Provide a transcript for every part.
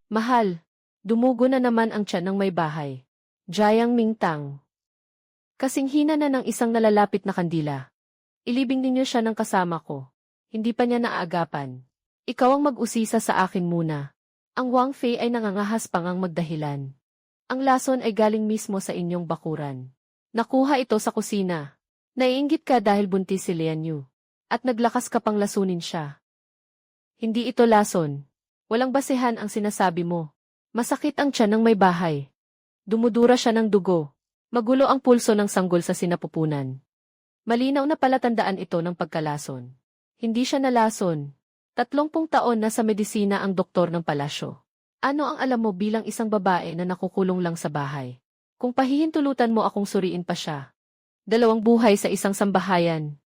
Mahal, dumugo na naman ang tiyan ng may bahay. Jayang Mingtang. Kasing hina na ng isang nalalapit na kandila. Ilibing ninyo siya ng kasama ko. Hindi pa niya naaagapan. Ikaw ang mag-usisa sa akin muna. Ang Wang Fei ay nangangahas pang ang magdahilan. Ang lason ay galing mismo sa inyong bakuran. Nakuha ito sa kusina. Naiinggit ka dahil buntis si Lian Yu. At naglakas ka pang lasunin siya. Hindi ito lason. Walang basehan ang sinasabi mo. Masakit ang tiyan ng may bahay. Dumudura siya ng dugo. Magulo ang pulso ng sanggol sa sinapupunan. Malinaw na palatandaan ito ng pagkalason. Hindi siya nalason. 30 taon na sa medisina ang doktor ng palasyo. Ano ang alam mo bilang isang babae na nakukulong lang sa bahay? Kung pahihintulutan mo akong suriin pa siya. 2 buhay sa isang sambahayan.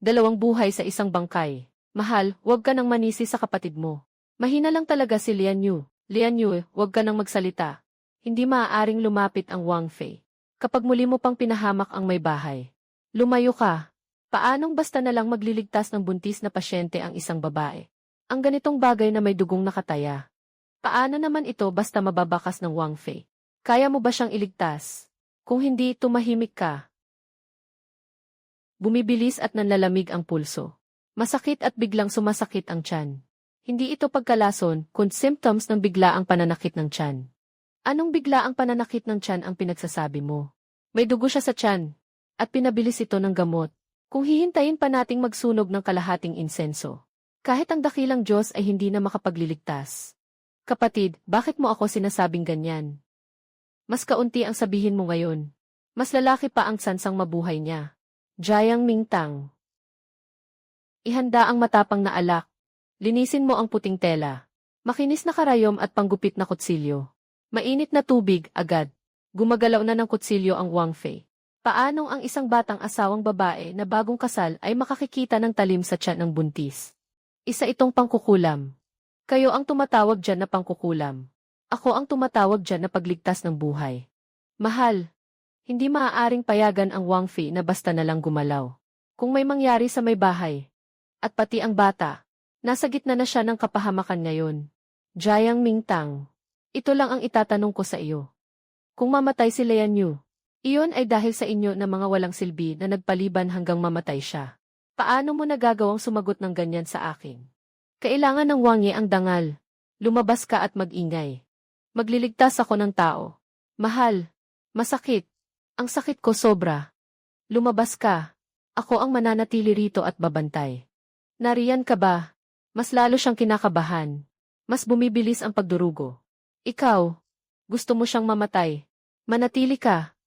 2 buhay sa isang bangkay. Mahal, huwag ka nang manisi sa kapatid mo. Mahina lang talaga si Lian Yu. Lian Yu, huwag ka nang magsalita. Hindi maaaring lumapit ang Wang Fei. Kapag muli mo pang pinahamak ang may bahay. Lumayo ka. Paanong basta na lang magliligtas ng buntis na pasyente ang isang babae? Ang ganitong bagay na may dugong nakataya. Paano naman ito basta mababakas ng Wang Fei? Kaya mo ba siyang iligtas? Kung hindi, tumahimik ka. Bumibilis at nanlalamig ang pulso. Masakit at biglang sumasakit ang tiyan. Hindi ito pagkalason, kundi symptoms ng biglaang pananakit ng tiyan. Anong biglaang pananakit ng tiyan ang pinagsasabi mo? May dugo siya sa tiyan. At pinabilis ito ng gamot. Kung hihintayin pa nating magsunog ng kalahating insenso. Kahit ang dakilang Diyos ay hindi na makapagliligtas. Kapatid, bakit mo ako sinasabing ganyan? Mas kaunti ang sabihin mo ngayon. Mas lalaki pa ang sansang mabuhay niya. Jayang Mingtang. Ihanda ang matapang na alak. Linisin mo ang puting tela. Makinis na karayom at panggupit na kutsilyo. Mainit na tubig, agad. Gumagalaw na ng kutsilyo ang Wang Fei. Paanong ang isang batang asawang babae na bagong kasal ay makakikita ng talim sa tiyan ng buntis? Isa itong pangkukulam. Kayo ang tumatawag dyan na pangkukulam. Ako ang tumatawag dyan na pagligtas ng buhay. Mahal, hindi maaaring payagan ang Wang Fei na basta na lang gumalaw. Kung may mangyari sa may bahay, at pati ang bata, nasa gitna na siya ng kapahamakan ngayon. Jayang Mingtang. Ito lang ang itatanong ko sa iyo. Kung mamatay si Lian Yu, iyon ay dahil sa inyo na mga walang silbi na nagpaliban hanggang mamatay siya. Paano mo nagagawang sumagot ng ganyan sa akin? Kailangan ng Wang Ye ang dangal. Lumabas ka at mag-ingay. Magliligtas ako ng tao. Mahal, masakit. Ang sakit ko sobra. Lumabas ka. Ako ang mananatili rito at babantay. Nariyan ka ba? Mas lalo siyang kinakabahan. Mas bumibilis ang pagdurugo. Ikaw, gusto mo siyang mamatay. Manatili ka.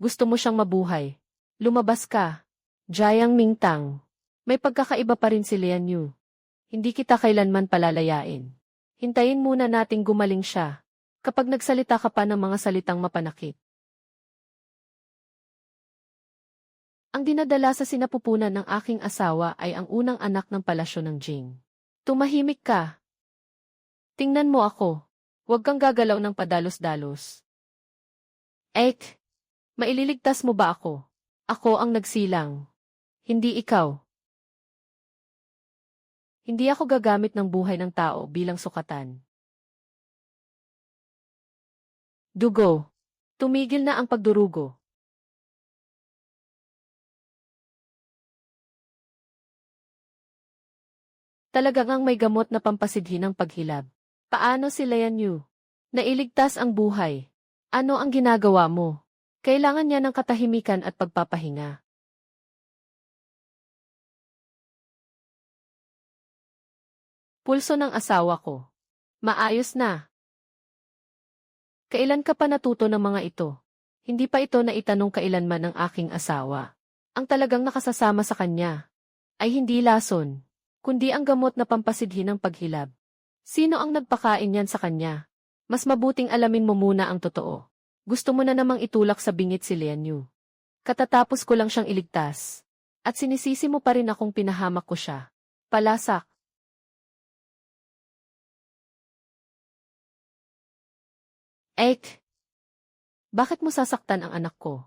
Gusto mo siyang mabuhay. Lumabas ka. Jayang Mingtang. May pagkakaiba pa rin si Lian Yu. Hindi kita kailanman palalayain. Hintayin muna nating gumaling siya. Kapag nagsalita ka pa ng mga salitang mapanakit. Ang dinadala sa sinapupunan ng aking asawa ay ang unang anak ng palasyo ng Jing. Tumahimik ka. Tingnan mo ako. Huwag kang gagalaw ng padalos-dalos. Ek, maililigtas mo ba ako? Ako ang nagsilang. Hindi ikaw. Hindi ako gagamit ng buhay ng tao bilang sukatan. Dugo. Tumigil na ang pagdurugo. Talagang may gamot na pampasidhi ng paghilab. Paano si Lian Yu? Nailigtas ang buhay. Ano ang ginagawa mo? Kailangan niya ng katahimikan at pagpapahinga. Pulso ng asawa ko. Maayos na. Kailan ka pa natuto ng mga ito? Hindi pa ito na itanong kailanman ng aking asawa. Ang talagang nakasasama sa kanya ay hindi lason, kundi ang gamot na pampasidhi ng paghilab. Sino ang nagpakain yan sa kanya? Mas mabuting alamin mo muna ang totoo. Gusto mo na namang itulak sa bingit si Lian Yu. Katatapos ko lang siyang iligtas. At sinisisi mo pa rin akong pinahamak ko siya. Palasak. Ek, bakit mo sasaktan ang anak ko?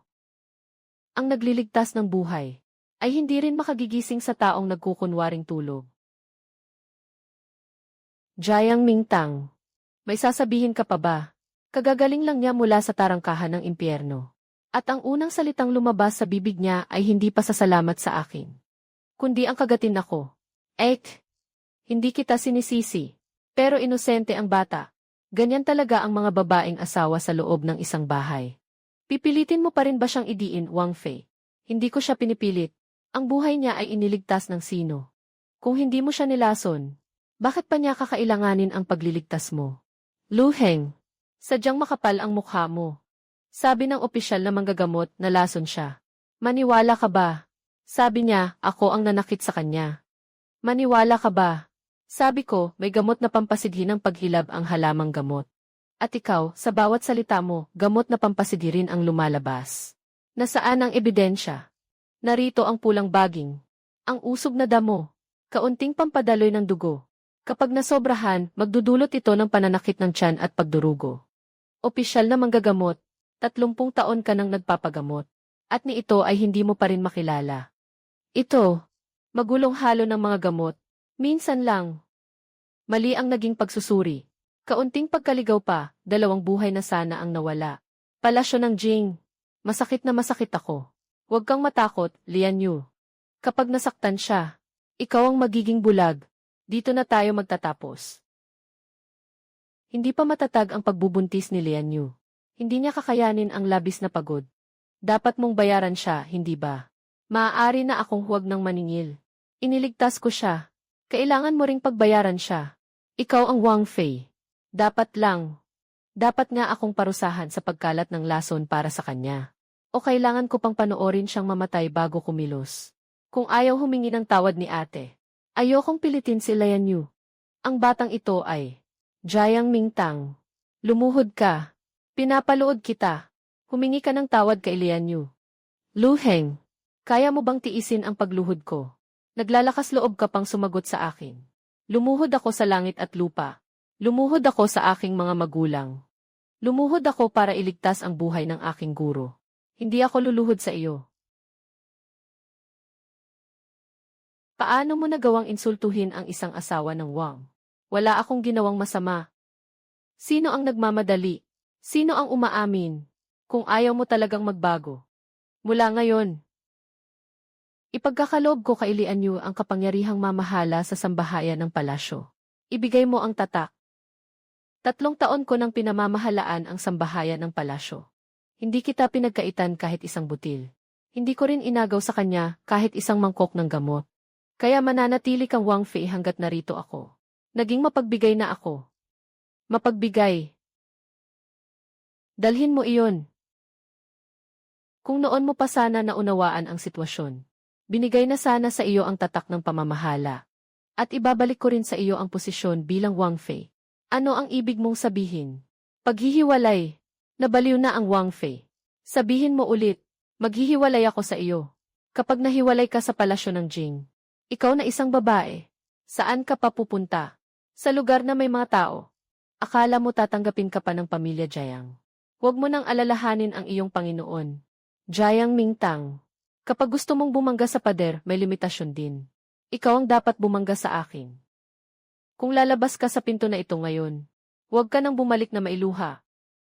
Ang nagliligtas ng buhay ay hindi rin makagigising sa taong nagkukunwaring tulog. Jayang Mingtang. May sasabihin ka pa ba? Kagagaling lang niya mula sa tarangkahan ng impyerno. At ang unang salitang lumabas sa bibig niya ay hindi pasasalamat sa akin, kundi ang kagatin ako. Hindi kita sinisisi. Pero inosente ang bata. Ganyan talaga ang mga babaeng asawa sa loob ng isang bahay. Pipilitin mo pa rin ba siyang idiin, Wang Fei? Hindi ko siya pinipilit. Ang buhay niya ay iniligtas ng sino. Kung hindi mo siya nilason, bakit pa niya kakailanganin ang pagliligtas mo? Lu Heng, sadyang makapal ang mukha mo. Sabi ng opisyal na manggagamot na lason siya. Maniwala ka ba? Sabi niya, ako ang nanakit sa kanya. Maniwala ka ba? Sabi ko, may gamot na pampasidhi ng paghilab ang halamang gamot. At ikaw, sa bawat salita mo, gamot na pampasidhi rin ang lumalabas. Nasaan ang ebidensya? Narito ang pulang baging. Ang usog na damo. Kaunting pampadaloy ng dugo. Kapag nasobrahan, magdudulot ito ng pananakit ng tiyan at pagdurugo. Opisyal na manggagamot. 30 taon ka nang nagpapagamot. At ni ito ay hindi mo pa rin makilala. Ito, magulong halo ng mga gamot. Minsan lang. Mali ang naging pagsusuri. Kaunting pagkaligaw pa, 2 buhay na sana ang nawala. Palasyo ng Jing. Masakit na masakit ako. Huwag kang matakot, Lian Yu. Kapag nasaktan siya, ikaw ang magiging bulag. Dito na tayo magtatapos. Hindi pa matatag ang pagbubuntis ni Lian Yu. Hindi niya kakayanin ang labis na pagod. Dapat mong bayaran siya, hindi ba? Maaari na akong huwag nang maningil. Iniligtas ko siya. Kailangan mo ring pagbayaran siya. Ikaw ang Wang Fei. Dapat nga akong parusahan sa pagkalat ng lason para sa kanya. O kailangan ko pang panoorin siyang mamatay bago kumilos. Kung ayaw humingi ng tawad ni ate, ayokong pilitin si Lian Yu. Ang batang ito ay Jiang Mingtang. Lumuhod ka. Pinapaluod kita. Humingi ka ng tawad kay Lian Yu. Lu Heng, kaya mo bang tiisin ang pagluhod ko? Naglalakas loob ka pang sumagot sa akin. Lumuhod ako sa langit at lupa. Lumuhod ako sa aking mga magulang. Lumuhod ako para iligtas ang buhay ng aking guro. Hindi ako luluhod sa iyo. Paano mo nagawang insultuhin ang isang asawa ng Wang? Wala akong ginawang masama. Sino ang nagmamadali? Sino ang umaamin? Kung ayaw mo talagang magbago. Mula ngayon, ipagkakaloob ko kay Lian Yu ang kapangyarihang mamahala sa sambahayan ng palasyo. Ibigay mo ang tatak. 3 taon ko nang pinamamahalaan ang sambahayan ng palasyo. Hindi kita pinagkaitan kahit isang butil. Hindi ko rin inagaw sa kanya kahit isang mangkok ng gamot. Kaya mananatili kang Wang Fei hanggat narito ako. Naging mapagbigay na ako. Mapagbigay. Dalhin mo iyon. Kung noon mo pa sana naunawaan ang sitwasyon, binigay na sana sa iyo ang tatak ng pamamahala. At ibabalik ko rin sa iyo ang posisyon bilang Wang Fei. Ano ang ibig mong sabihin? Paghihiwalay. Nabaliw na ang Wang Fei. Sabihin mo ulit, maghihiwalay ako sa iyo. Kapag nahiwalay ka sa palasyo ng Jing, ikaw na isang babae. Saan ka pa pupunta? Sa lugar na may mga tao. Akala mo tatanggapin ka pa ng pamilya Jiang. Huwag mo nang alalahanin ang iyong Panginoon. Jiang Mingtang. Kapag gusto mong bumangga sa pader, may limitasyon din. Ikaw ang dapat bumangga sa akin. Kung lalabas ka sa pinto na ito ngayon, huwag ka nang bumalik na mailuha.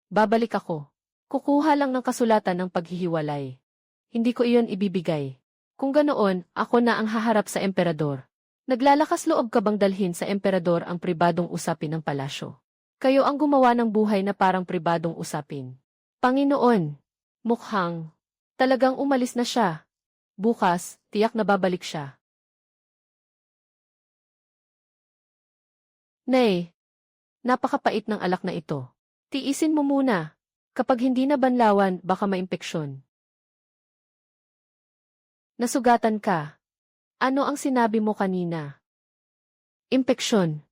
Babalik ako. Kukuha lang ng kasulatan ng paghihiwalay. Hindi ko iyon ibibigay. Kung ganoon, ako na ang haharap sa emperador. Naglalakas loob ka bang dalhin sa emperador ang pribadong usapin ng palasyo? Kayo ang gumawa ng buhay na parang pribadong usapin. Panginoon, mukhang talagang umalis na siya. Bukas, tiyak na babalik siya. Nay, napakapait ng alak na ito. Tiisin mo muna. Kapag hindi na banlawan, baka maimpeksyon. Nasugatan ka. Ano ang sinabi mo kanina? Impeksyon.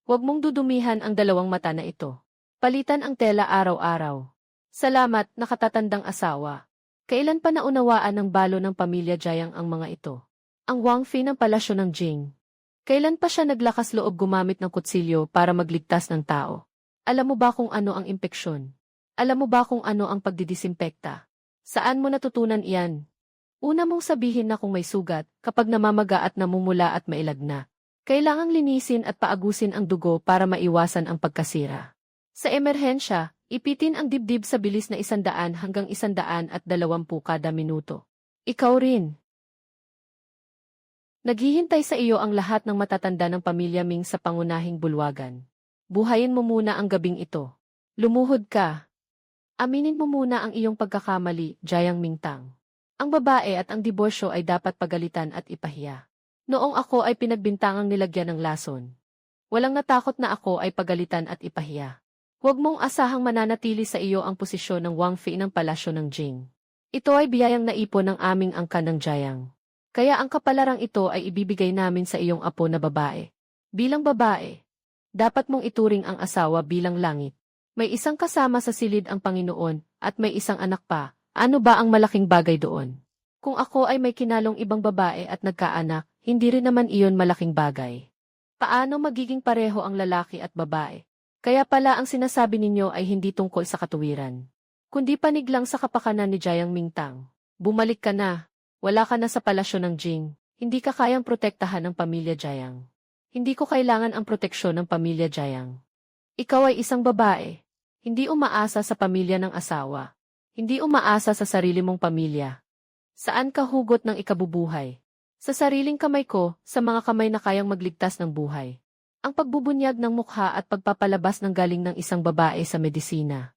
Huwag mong dudumihan ang 2 mata na ito. Palitan ang tela araw-araw. Salamat, nakatatandang asawa. Kailan pa naunawaan ng balo ng pamilya Jiang ang mga ito? Ang Wang Fei ng palasyo ng Jing. Kailan pa siya naglakas loob gumamit ng kutsilyo para magligtas ng tao? Alam mo ba kung ano ang impeksyon? Alam mo ba kung ano ang pagdidisimpekta? Saan mo natutunan iyan? Una mong sabihin na kung may sugat, kapag namamaga at namumula at mailag na. Kailangang linisin at paagusin ang dugo para maiwasan ang pagkasira. Sa emerhensya, ipitin ang dibdib sa bilis na 100 hanggang 120 kada minuto. Ikaw rin. Naghihintay sa iyo ang lahat ng matatanda ng pamilya Ming sa pangunahing bulwagan. Buhayin mo muna ang gabing ito. Lumuhod ka. Aminin mo muna ang iyong pagkakamali, Jiang Mingtang. Ang babae at ang diborsyo ay dapat pagalitan at ipahiya. Noong ako ay pinagbintangang nilagyan ng lason. Walang natakot na ako ay pagalitan at ipahiya. Huwag mong asahang mananatili sa iyo ang posisyon ng Wang Fei ng palasyo ng Jing. Ito ay biyayang naipon ng aming angkan ng Jiang. Kaya ang kapalarang ito ay ibibigay namin sa iyong apo na babae. Bilang babae, dapat mong ituring ang asawa bilang langit. May isang kasama sa silid ang Panginoon, at may isang anak pa. Ano ba ang malaking bagay doon? Kung ako ay may kinalong ibang babae at nagkaanak, hindi rin naman iyon malaking bagay. Paano magiging pareho ang lalaki at babae? Kaya pala ang sinasabi ninyo ay hindi tungkol sa katuwiran, kundi panig lang sa kapakanan ni Jiang Mingtang. Bumalik ka na. Wala ka na sa palasyo ng Jing. Hindi ka kayang protektahan ng pamilya Jiang. Hindi ko kailangan ang proteksyon ng pamilya Jiang. Ikaw ay isang babae. Hindi umaasa sa pamilya ng asawa. Hindi umaasa sa sarili mong pamilya. Saan ka hugot ng ikabubuhay? Sa sariling kamay ko, sa mga kamay na kayang magligtas ng buhay. Ang pagbubunyag ng mukha at pagpapalabas ng galing ng isang babae sa medisina.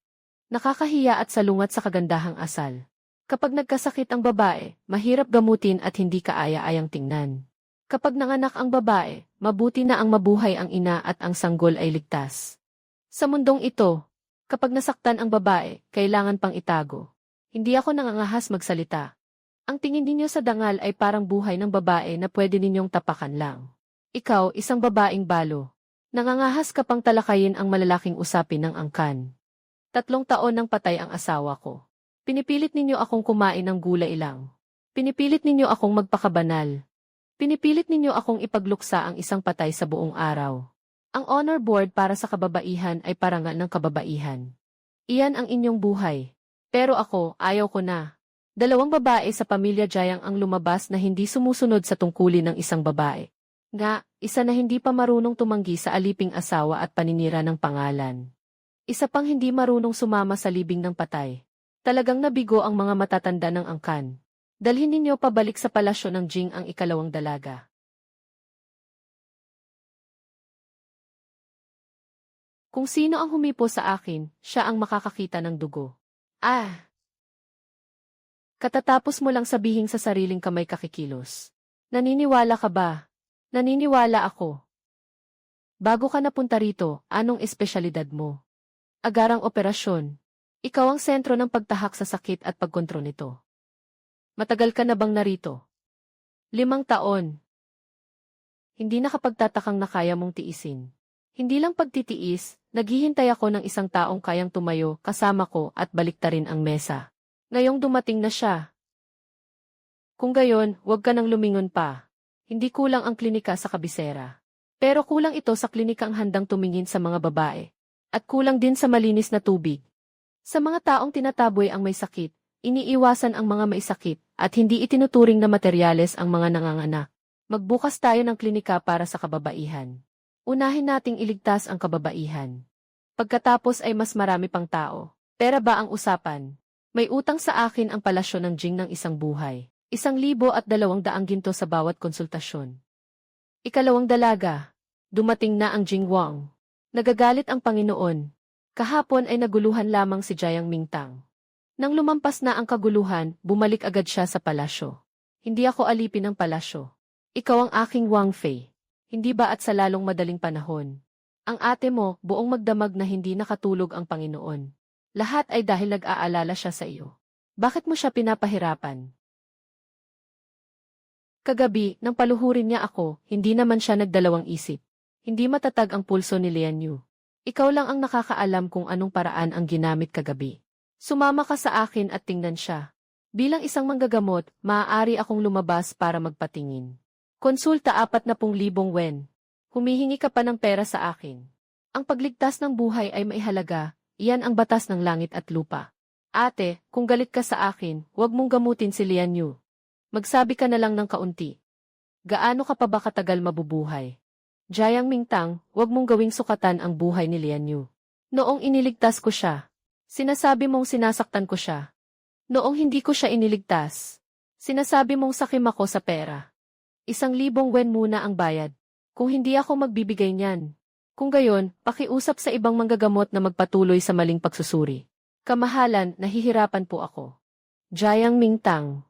Nakakahiya at salungat sa kagandahang asal. Kapag nagkasakit ang babae, mahirap gamutin at hindi kaaya-ayang tingnan. Kapag nanganak ang babae, mabuti na ang mabuhay ang ina at ang sanggol ay ligtas. Sa mundong ito, kapag nasaktan ang babae, kailangan pang itago. Hindi ako nangangahas magsalita. Ang tingin ninyo sa dangal ay parang buhay ng babae na pwede ninyong tapakan lang. Ikaw, isang babaeng balo. Nangangahas ka pang talakayin ang malalaking usapin ng angkan. 3 taon nang patay ang asawa ko. Pinipilit ninyo akong kumain ng gulay lang. Pinipilit ninyo akong magpakabanal. Pinipilit ninyo akong ipagluksa ang isang patay sa buong araw. Ang honor board para sa kababaihan ay parangal ng kababaihan. Iyan ang inyong buhay. Pero ako, ayaw ko na. 2 babae sa pamilya Jiang ang lumabas na hindi sumusunod sa tungkulin ng isang babae. Nga, isa na hindi pa marunong tumanggi sa aliping asawa at paninira ng pangalan. Isa pang hindi marunong sumama sa libing ng patay. Talagang nabigo ang mga matatanda ng angkan. Dalhin ninyo pabalik sa palasyo ng Jing ang 2 dalaga. Kung sino ang humipo sa akin, siya ang makakakita ng dugo. Ah! Katatapos mo lang sabihin sa sariling kamay kakikilos. Naniniwala ka ba? Naniniwala ako. Bago ka napunta rito, anong espesyalidad mo? Agarang operasyon. Ikaw ang sentro ng pagtahak sa sakit at pagkontrol nito. Matagal ka na bang narito? 5 taon. Hindi nakapagtatakang na kaya mong tiisin. Hindi lang pagtitiis, naghihintay ako ng isang taong kayang tumayo kasama ko at baliktarin ang mesa. Ngayong dumating na siya. Kung gayon, huwag ka nang lumingon pa. Hindi kulang ang klinika sa kabisera. Pero kulang ito sa klinikang handang tumingin sa mga babae. At kulang din sa malinis na tubig. Sa mga taong tinataboy ang may sakit, iniiwasan ang mga may sakit at hindi itinuturing na materyales ang mga nanganganak. Magbukas tayo ng klinika para sa kababaihan. Unahin nating iligtas ang kababaihan. Pagkatapos ay mas marami pang tao. Pera ba ang usapan? May utang sa akin ang palasyo ng Jing ng isang buhay. 1,200 ginto sa bawat konsultasyon. 2 dalaga. Dumating na ang Jing Wang. Nagagalit ang Panginoon. Kahapon ay naguluhan lamang si Jiang Mingtang. Nang lumampas na ang kaguluhan, bumalik agad siya sa palasyo. Hindi ako alipin ng palasyo. Ikaw ang aking Wang Fei. Hindi ba at sa lalong madaling panahon? Ang ate mo, buong magdamag na hindi nakatulog ang Panginoon. Lahat ay dahil nag-aalala siya sa iyo. Bakit mo siya pinapahirapan? Kagabi, nang paluhurin niya ako, hindi naman siya nagdalawang isip. Hindi matatag ang pulso ni Lian Yu. Ikaw lang ang nakakaalam kung anong paraan ang ginamit kagabi. Sumama ka sa akin at tingnan siya. Bilang isang manggagamot, maaari akong lumabas para magpatingin. Konsulta 40,000 wen. Humihingi ka pa ng pera sa akin. Ang pagligtas ng buhay ay maihalaga, iyan ang batas ng langit at lupa. Ate, kung galit ka sa akin, huwag mong gamutin si Lian Yu. Magsabi ka na lang ng kaunti. Gaano ka pa ba katagal mabubuhay? Jiang Mingtang, huwag mong gawing sukatan ang buhay ni Lian Yu. Noong iniligtas ko siya, sinasabi mong sinasaktan ko siya. Noong hindi ko siya iniligtas, sinasabi mong sakim ako sa pera. 1,000 wen muna ang bayad. Kung hindi ako magbibigay niyan. Kung gayon, pakiusap sa ibang manggagamot na magpatuloy sa maling pagsusuri. Kamahalan, nahihirapan po ako. Jiang Mingtang.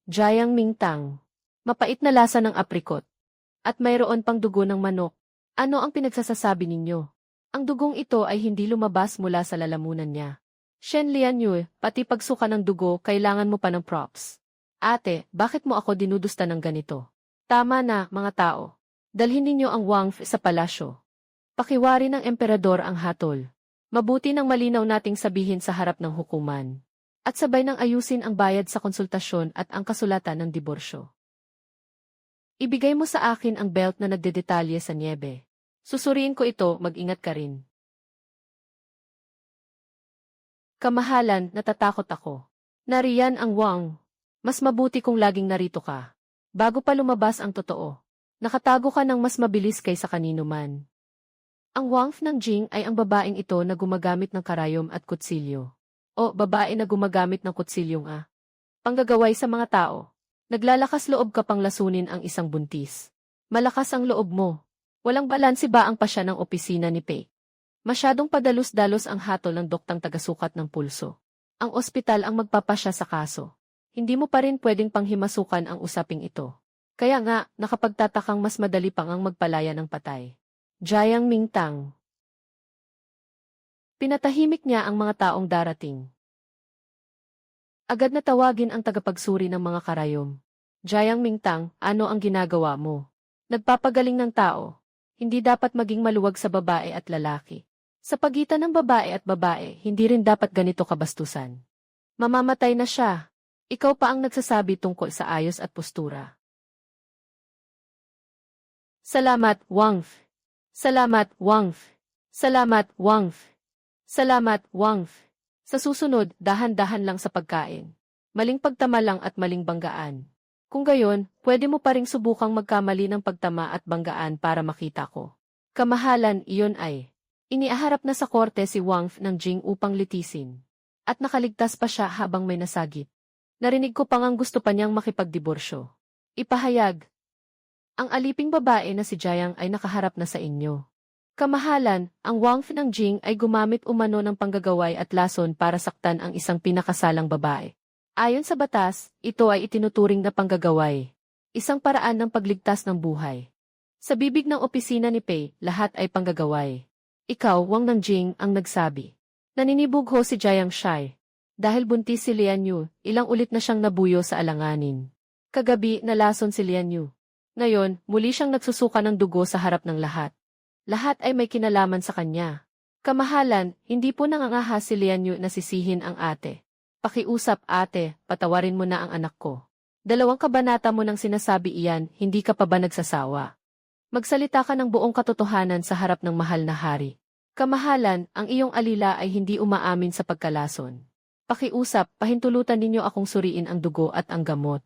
Jiang Mingtang. Mapait na lasa ng aprikot. At mayroon pang dugo ng manok. Ano ang pinagsasasabi ninyo? Ang dugong ito ay hindi lumabas mula sa lalamunan niya. Shen Lian Yu, pati pagsuka ng dugo, kailangan mo pa ng props. Ate, bakit mo ako dinudusta ng ganito? Tama na, mga tao. Dalhin ninyo ang Wang Fe sa palasyo. Pakiwari ng emperador ang hatol. Mabuti nang malinaw nating sabihin sa harap ng hukuman. At sabay nang ayusin ang bayad sa konsultasyon at ang kasulatan ng diborsyo. Ibigay mo sa akin ang belt na nagdedetalye sa niebe. Susuriin ko ito, mag-ingat ka rin. Kamahalan, natatakot ako. Nariyan ang Wang. Mas mabuti kung laging narito ka. Bago pa lumabas ang totoo. Nakatago ka ng mas mabilis kaysa kanino man. Ang Wang Fe ng Jing ay ang babaeng ito na gumagamit ng karayom at kutsilyo. O babae na gumagamit ng kutsilyong panggagaway sa mga tao. Naglalakas loob ka pang lasunin ang isang buntis. Malakas ang loob mo. Walang balanse ba ang pasya ng opisina ni Pei? Masyadong padalos-dalos ang hatol ng doktang tagasukat ng pulso. Ang ospital ang magpapasya sa kaso. Hindi mo pa rin pwedeng panghimasukan ang usaping ito. Kaya nga, nakapagtatakang mas madali pang ang magpalaya ng patay. Jiang Mingtang. Pinatahimik niya ang mga taong darating. Agad na tawagin ang tagapagsuri ng mga karayom. Jiang Mingtang, ano ang ginagawa mo? Nagpapagaling ng tao. Hindi dapat maging maluwag sa babae at lalaki. Sa pagitan ng babae at babae, hindi rin dapat ganito kabastusan. Mamamatay na siya. Ikaw pa ang nagsasabi tungkol sa ayos at postura. Salamat, Wang Fe. Salamat, Wang Fe. Salamat, Wang Fe. Salamat, Wang Fe. Sa susunod, dahan-dahan lang sa pagkain. Maling pagtama lang at maling banggaan. Kung gayon, pwede mo pa ring subukang magkamali ng pagtama at banggaan para makita ko. Kamahalan, iyon ay. Iniaharap na sa korte si Wang Fe ng Jing upang litisin. At nakaligtas pa siya habang may nasagip. Narinig ko pang ang gusto pa niyang makipagdiborsyo. Ipahayag. Ang aliping babae na si Jiang ay nakaharap na sa inyo. Kamahalan, ang Wang Fe ng Jing ay gumamit umano ng panggagaway at lason para saktan ang isang pinakasalang babae. Ayon sa batas, ito ay itinuturing na panggagaway. Isang paraan ng pagligtas ng buhay. Sa bibig ng opisina ni Pei, lahat ay panggagaway. Ikaw, Wang ng Jing, ang nagsabi. Naninibog ho si Jiang Shai. Dahil buntis si Lian Yu, ilang ulit na siyang nabuyo sa alanganin. Kagabi, nalason si Lian Yu. Ngayon, muli siyang nagsusuka ng dugo sa harap ng lahat. Lahat ay may kinalaman sa kanya. Kamahalan, hindi po nangangahas si Lian Yu na sisihin ang ate. Pakiusap ate, patawarin mo na ang anak ko. 2 kabanata mo nang sinasabi iyan, hindi ka pa ba nagsasawa? Magsalita ka ng buong katotohanan sa harap ng mahal na hari. Kamahalan, ang iyong alila ay hindi umaamin sa pagkalason. Pakiusap, pahintulutan ninyo akong suriin ang dugo at ang gamot.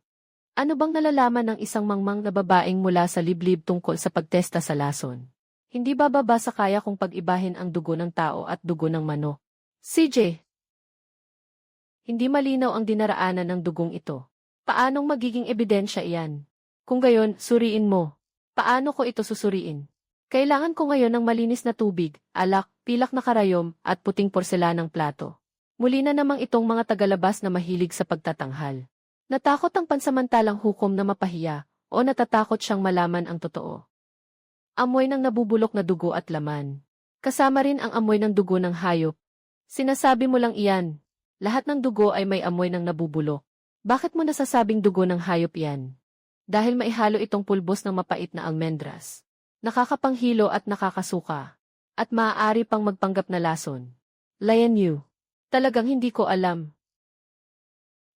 Ano bang nalalaman ng isang mangmang na babaeng mula sa liblib tungkol sa pagtesta sa lason? Hindi ba babasa kaya kung pag-ibahin ang dugo ng tao at dugo ng manok? CJ. Hindi malinaw ang dinaraanan ng dugong ito. Paanong magiging ebidensya iyan? Kung gayon, suriin mo. Paano ko ito susuriin? Kailangan ko ngayon ng malinis na tubig, alak, pilak na karayom, at puting porselanang plato. Muli na namang itong mga tagalabas na mahilig sa pagtatanghal. Natakot ang pansamantalang hukom na mapahiya, o natatakot siyang malaman ang totoo. Amoy ng nabubulok na dugo at laman. Kasama rin ang amoy ng dugo ng hayop. Sinasabi mo lang iyan. Lahat ng dugo ay may amoy ng nabubulok. Bakit mo nasasabing dugo ng hayop yan? Dahil maihalo itong pulbos ng mapait na almendras. Nakakapanghilo at nakakasuka. At maaari pang magpanggap na lason. Lian Yu. Talagang hindi ko alam.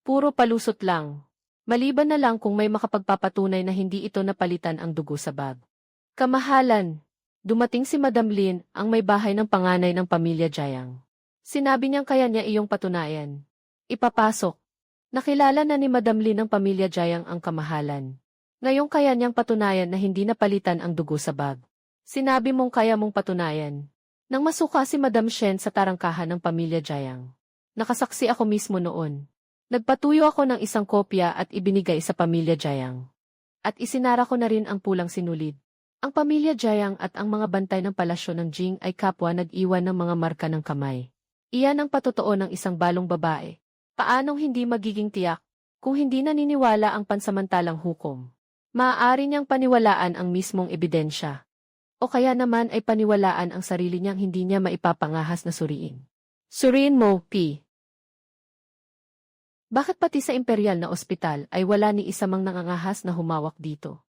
Puro palusot lang. Maliban na lang kung may makapagpapatunay na hindi ito napalitan ang dugo sa bag. Kamahalan. Dumating si Madam Lin, ang may bahay ng panganay ng pamilya Jiang. Sinabi niyang kaya niya iyong patunayan. Ipapasok. Nakilala na ni Madam Lin ng pamilya Jiang ang kamahalan. Ngayong kaya niyang patunayan na hindi napalitan ang dugo sa bag. Sinabi mong kaya mong patunayan. Nang masuka si Madam Shen sa tarangkahan ng pamilya Jiang. Nakasaksi ako mismo noon. Nagpatuyo ako ng isang kopya at ibinigay sa pamilya Jiang. At isinara ko na rin ang pulang sinulid. Ang pamilya Jiang at ang mga bantay ng palasyo ng Jing ay kapwa nag-iwan ng mga marka ng kamay. Iyan ang patotoo ng isang balong babae. Paanong hindi magiging tiyak kung hindi naniniwala ang pansamantalang hukom? Maaari niyang paniwalaan ang mismong ebidensya. O kaya naman ay paniwalaan ang sarili niyang hindi niya maipapangahas na suriin. Suriin mo, P. Bakit pati sa imperial na ospital ay wala ni isa mang nangangahas na humawak dito?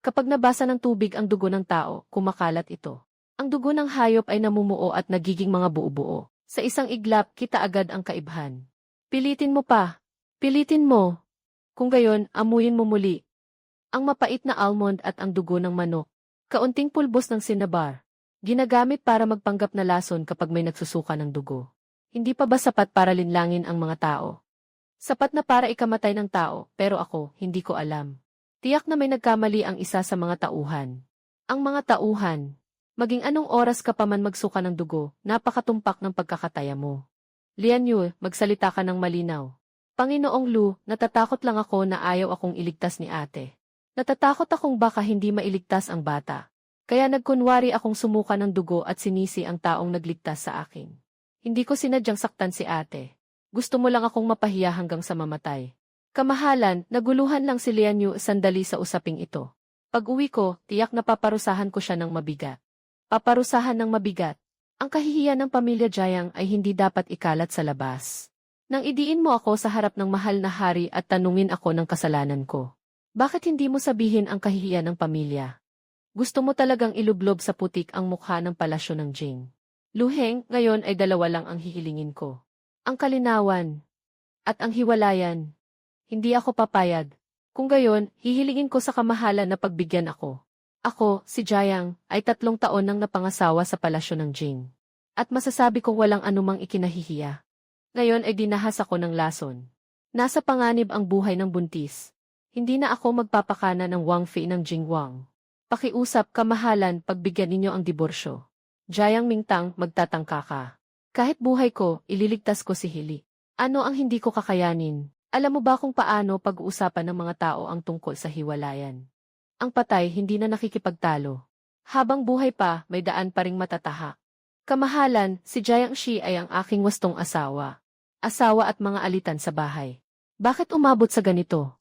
Kapag nabasa ng tubig ang dugo ng tao, kumakalat ito. Ang dugo ng hayop ay namumuo at nagiging mga buo-buo. Sa isang iglap, kita agad ang kaibhan. Pilitin mo pa. Pilitin mo. Kung gayon, amuyin mo muli. Ang mapait na almond at ang dugo ng manok. Kaunting pulbos ng cinnabar. Ginagamit para magpanggap na lason kapag may nagsusuka ng dugo. Hindi pa ba sapat para linlangin ang mga tao? Sapat na para ikamatay ng tao, pero ako, hindi ko alam. Tiyak na may nagkamali ang isa sa mga tauhan. Ang mga tauhan. Maging anong oras ka pa man magsuka ng dugo, napakatumpak ng pagkakataya mo. Lian Yu, magsalita ka ng malinaw. Panginoong Lu, natatakot lang ako na ayaw akong iligtas ni ate. Natatakot akong baka hindi mailigtas ang bata. Kaya nagkunwari akong sumuka ng dugo at sinisi ang taong nagligtas sa akin. Hindi ko sinadyang saktan si ate. Gusto mo lang akong mapahiya hanggang sa mamatay. Kamahalan, naguluhan lang si Lian Yu sandali sa usaping ito. Pag-uwi ko, tiyak na paparusahan ko siya ng mabigat. Paparusahan ng mabigat. Ang kahihiyan ng pamilya Jiang ay hindi dapat ikalat sa labas. Nang idiin mo ako sa harap ng mahal na hari at tanungin ako ng kasalanan ko. Bakit hindi mo sabihin ang kahihiyan ng pamilya? Gusto mo talagang ilublob sa putik ang mukha ng palasyo ng Jing. Luheng, ngayon ay dalawa lang ang hihilingin ko. Ang kalinawan. At ang hiwalayan. Hindi ako papayag. Kung gayon, hihilingin ko sa kamahalan na pagbigyan ako. Ako, si Jiang, ay 3 taon nang napangasawa sa palasyo ng Jing. At masasabi kong walang anumang ikinahihiya. Ngayon ay dinahas ako ng lason. Nasa panganib ang buhay ng buntis. Hindi na ako magpapakana ng Wang Fei ng Jing Wang. Pakiusap, kamahalan, pagbigyan ninyo ang diborsyo. Jiang Mingtang, magtatangka ka. Kahit buhay ko, ililigtas ko si Hili. Ano ang hindi ko kakayanin? Alam mo ba kung paano pag-uusapan ng mga tao ang tungkol sa hiwalayan? Ang patay hindi na nakikipagtalo. Habang buhay pa, may daan pa ring matataha. Kamahalan, si Jiang Shi ay ang aking wastong asawa. Asawa at mga alitan sa bahay. Bakit umabot sa ganito?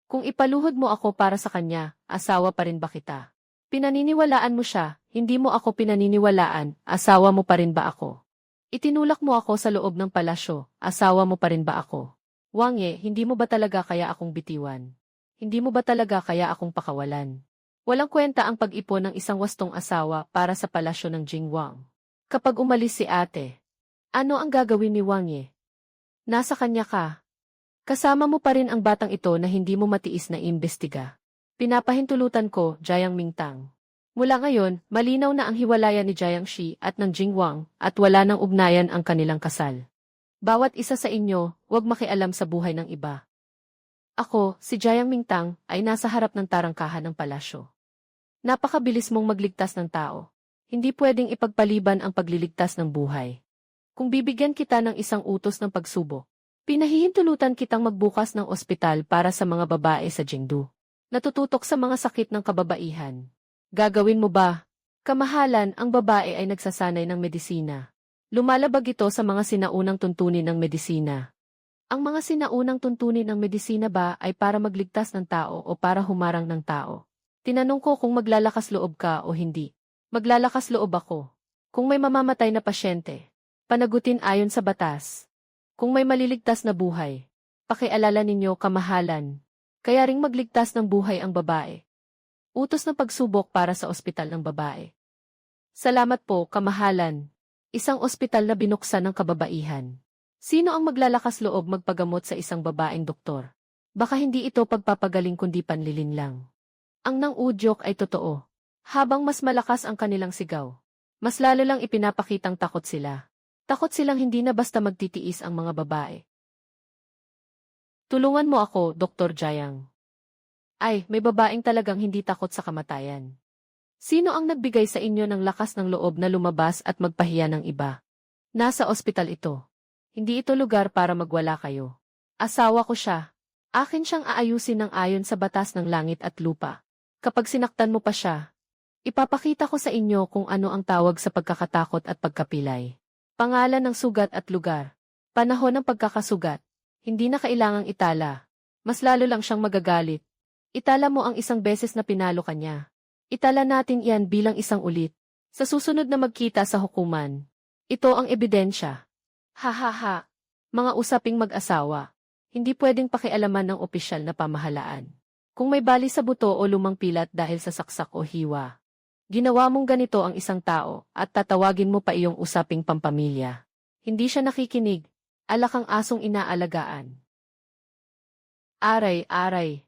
Kung ipaluhod mo ako para sa kanya, asawa pa rin ba kita? Pinaniniwalaan mo siya, hindi mo ako pinaniniwalaan, asawa mo pa rin ba ako? Itinulak mo ako sa loob ng palasyo, asawa mo pa rin ba ako? Wang Ye, hindi mo ba talaga kaya akong bitiwan? Hindi mo ba talaga kaya akong pakawalan? Walang kwenta ang pag-ipon ng isang wastong asawa para sa palasyo ng Jing Wang. Kapag umalis si ate, ano ang gagawin ni Wang Ye? Nasa kanya ka. Kasama mo pa rin ang batang ito na hindi mo matiis na imbestiga. Pinapahintulutan ko, Jiang Mingtang. Mula ngayon, malinaw na ang hiwalayan ni Jiang Shi at ng Jing Wang at wala nang ugnayan ang kanilang kasal. Bawat isa sa inyo, huwag makialam sa buhay ng iba. Ako, si Jiang Mingtang, ay nasa harap ng tarangkahan ng palasyo. Napakabilis mong magligtas ng tao. Hindi pwedeng ipagpaliban ang pagliligtas ng buhay. Kung bibigyan kita ng isang utos ng pagsubok, pinahihintulutan kitang magbukas ng ospital para sa mga babae sa Jingdu. Natututok sa mga sakit ng kababaihan. Gagawin mo ba? Kamahalan, ang babae ay nagsasanay ng medisina. Lumalabag ito sa mga sinaunang tuntunin ng medisina. Ang mga sinaunang tuntunin ng medisina ba ay para magligtas ng tao o para humarang ng tao? Tinanong ko kung maglalakas loob ka o hindi. Maglalakas loob ako. Kung may mamamatay na pasyente, panagutin ayon sa batas. Kung may maliligtas na buhay, pakialala ninyo, kamahalan. Kaya ring magligtas ng buhay ang babae. Utos ng pagsubok para sa ospital ng babae. Salamat po, kamahalan. Isang ospital na binuksan ng kababaihan. Sino ang maglalakas loob magpagamot sa isang babaeng doktor? Baka hindi ito pagpapagaling kundi panlilin lang. Ang nang-udyok ay totoo. Habang mas malakas ang kanilang sigaw, mas lalo lang ipinapakitang takot sila. Takot silang hindi na basta magtitiis ang mga babae. Tulungan mo ako, Dr. Jiang. Ay, may babaeng talagang hindi takot sa kamatayan. Sino ang nagbigay sa inyo ng lakas ng loob na lumabas at magpahiya ng iba? Nasa ospital ito. Hindi ito lugar para magwala kayo. Asawa ko siya. Akin siyang aayusin ng ayon sa batas ng langit at lupa. Kapag sinaktan mo pa siya, ipapakita ko sa inyo kung ano ang tawag sa pagkakatakot at pagkapilay. Pangalan ng sugat at lugar. Panahon ng pagkakasugat. Hindi na kailangang itala. Mas lalo lang siyang magagalit. Itala mo ang isang beses na pinalo ka niya. Itala natin iyan bilang isang ulit. Sa susunod na magkita sa hukuman. Ito ang ebidensya. Ha ha ha. Mga usaping mag-asawa. Hindi pwedeng pakialaman ng opisyal na pamahalaan. Kung may bali sa buto o lumang pilat dahil sa saksak o hiwa. Ginawa mong ganito ang isang tao at tatawagin mo pa iyong usaping pampamilya. Hindi siya nakikinig. Alakang asong inaalagaan. Aray, aray.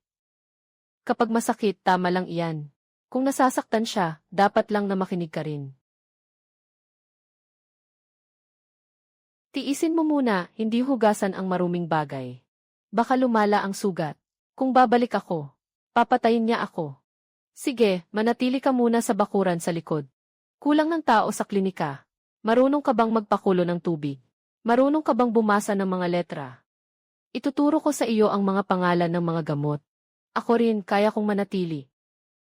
Kapag masakit, tama lang iyan. Kung nasasaktan siya, dapat lang na makinig ka rin. Tiisin mo muna, hindi hugasan ang maruming bagay. Baka lumala ang sugat. Kung babalik ako, papatayin niya ako. Sige, manatili ka muna sa bakuran sa likod. Kulang ng tao sa klinika. Marunong ka bang magpakulo ng tubig? Marunong ka bang bumasa ng mga letra? Ituturo ko sa iyo ang mga pangalan ng mga gamot. Ako rin, kaya kong manatili.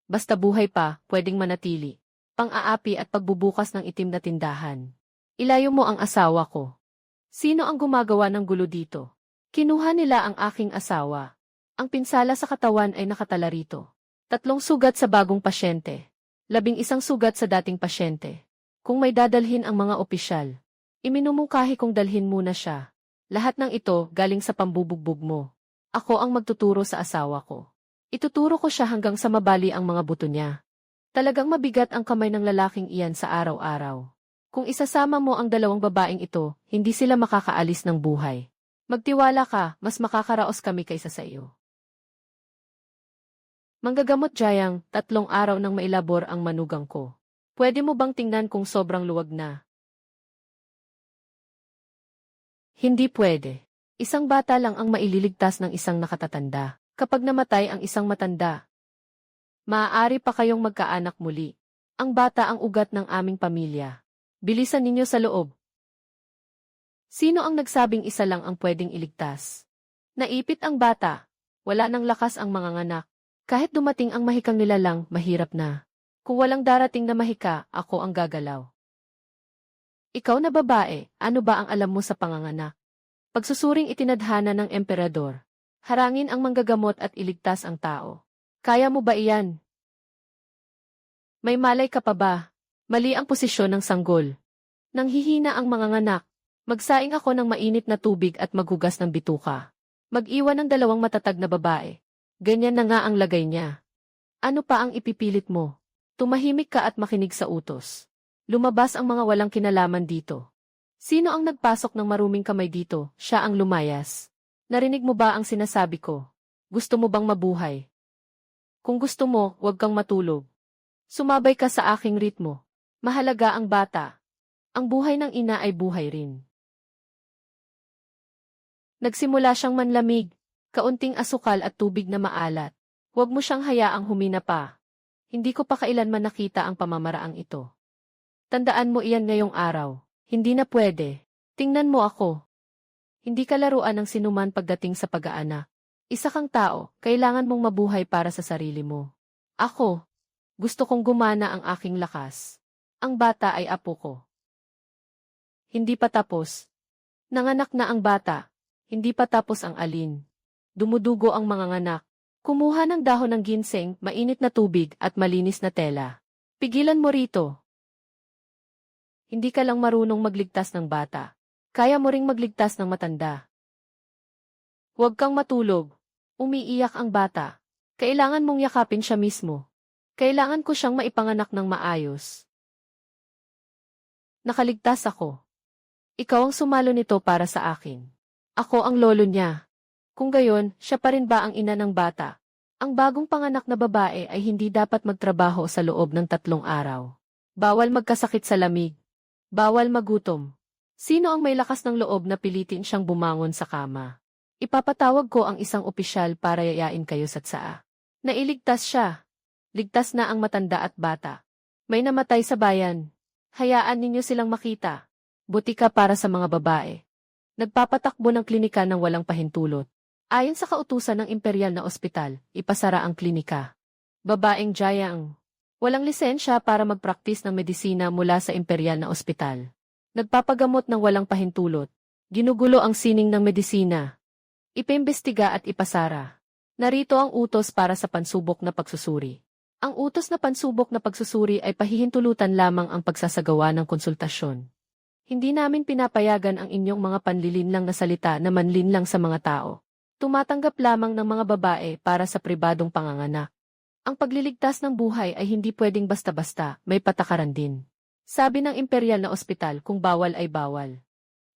Basta buhay pa, pwedeng manatili. Pang-aapi at pagbubukas ng itim na tindahan. Ilayo mo ang asawa ko. Sino ang gumagawa ng gulo dito? Kinuha nila ang aking asawa. Ang pinsala sa katawan ay nakatala rito. 3 sugat sa bagong pasyente. 11 sugat sa dating pasyente. Kung may dadalhin ang mga opisyal, iminumungkahi kong dalhin muna siya. Lahat ng ito galing sa pambubugbog mo. Ako ang magtuturo sa asawa ko. Ituturo ko siya hanggang sa mabali ang mga buto niya. Talagang mabigat ang kamay ng lalaking iyan sa araw-araw. Kung isasama mo ang 2 babaeng ito, hindi sila makakaalis ng buhay. Magtiwala ka, mas makakaraos kami kaysa sa iyo. Manggagamot Jayang, 3 araw nang mailabor ang manugang ko. Pwede mo bang tingnan kung sobrang luwag na? Hindi pwede. Isang bata lang ang maililigtas ng isang nakatatanda. Kapag namatay ang isang matanda, maaari pa kayong magkaanak muli. Ang bata ang ugat ng aming pamilya. Bilisan ninyo sa loob. Sino ang nagsabing isa lang ang pwedeng iligtas? Naipit ang bata. Wala nang lakas ang mga nganak. Kahit dumating ang mahikang nilalang, mahirap na. Kung walang darating na mahika, ako ang gagalaw. Ikaw na babae, ano ba ang alam mo sa panganganak? Pagsusuring itinadhana ng emperador. Harangin ang manggagamot at iligtas ang tao. Kaya mo ba iyan? May malay ka pa ba? Mali ang posisyon ng sanggol. Nanghihina ang mga nganak. Magsaing ako ng mainit na tubig at maghugas ng bituka. Mag-iwan ng 2 matatag na babae. Ganyan na nga ang lagay niya. Ano pa ang ipipilit mo? Tumahimik ka at makinig sa utos. Lumabas ang mga walang kinalaman dito. Sino ang nagpasok ng maruming kamay dito? Siya ang lumayas. Narinig mo ba ang sinasabi ko? Gusto mo bang mabuhay? Kung gusto mo, huwag kang matulog. Sumabay ka sa aking ritmo. Mahalaga ang bata. Ang buhay ng ina ay buhay rin. Nagsimula siyang manlamig, kaunting asukal at tubig na maalat. Huwag mo siyang hayaang humina pa. Hindi ko pa kailanman nakita ang pamamaraang ito. Tandaan mo iyan ngayong araw. Hindi na pwede. Tingnan mo ako. Hindi ka laruan ng sinuman pagdating sa pag-aanak. Isa kang tao, kailangan mong mabuhay para sa sarili mo. Ako, gusto kong gumana ang aking lakas. Ang bata ay apo ko. Hindi pa tapos. Nanganak na ang bata. Hindi pa tapos ang alin. Dumudugo ang mga nganak. Kumuha ng dahon ng ginseng, mainit na tubig at malinis na tela. Pigilan mo rito. Hindi ka lang marunong magligtas ng bata. Kaya mo ring magligtas ng matanda. Huwag kang matulog. Umiiyak ang bata. Kailangan mong yakapin siya mismo. Kailangan ko siyang maipanganak ng maayos. Nakaligtas ako. Ikaw ang sumalo nito para sa akin. Ako ang lolo niya. Kung gayon, siya pa rin ba ang ina ng bata? Ang bagong panganak na babae ay hindi dapat magtrabaho sa loob ng 3 araw. Bawal magkasakit sa lamig. Bawal magutom. Sino ang may lakas ng loob na pilitin siyang bumangon sa kama? Ipapatawag ko ang isang opisyal para yayain kayo sa tsaa. Nailigtas siya. Ligtas na ang matanda at bata. May namatay sa bayan. Hayaan ninyo silang makita. Butika para sa mga babae. Nagpapatakbo ng klinika ng walang pahintulot. Ayon sa kautusan ng imperial na ospital, ipasara ang klinika. Babaeng Jiang. Walang lisensya para magpraktis ng medisina mula sa imperial na ospital. Nagpapagamot ng walang pahintulot. Ginugulo ang sining ng medisina. Ipaimbestiga at ipasara. Narito ang utos para sa pansubok na pagsusuri. Ang utos na pansubok na pagsusuri ay pahihintulutan lamang ang pagsasagawa ng konsultasyon. Hindi namin pinapayagan ang inyong mga panlilinlang na salita na manlinlang sa mga tao. Tumatanggap lamang ng mga babae para sa pribadong panganganak. Ang pagliligtas ng buhay ay hindi pwedeng basta-basta, may patakaran din. Sabi ng imperial na ospital kung bawal ay bawal.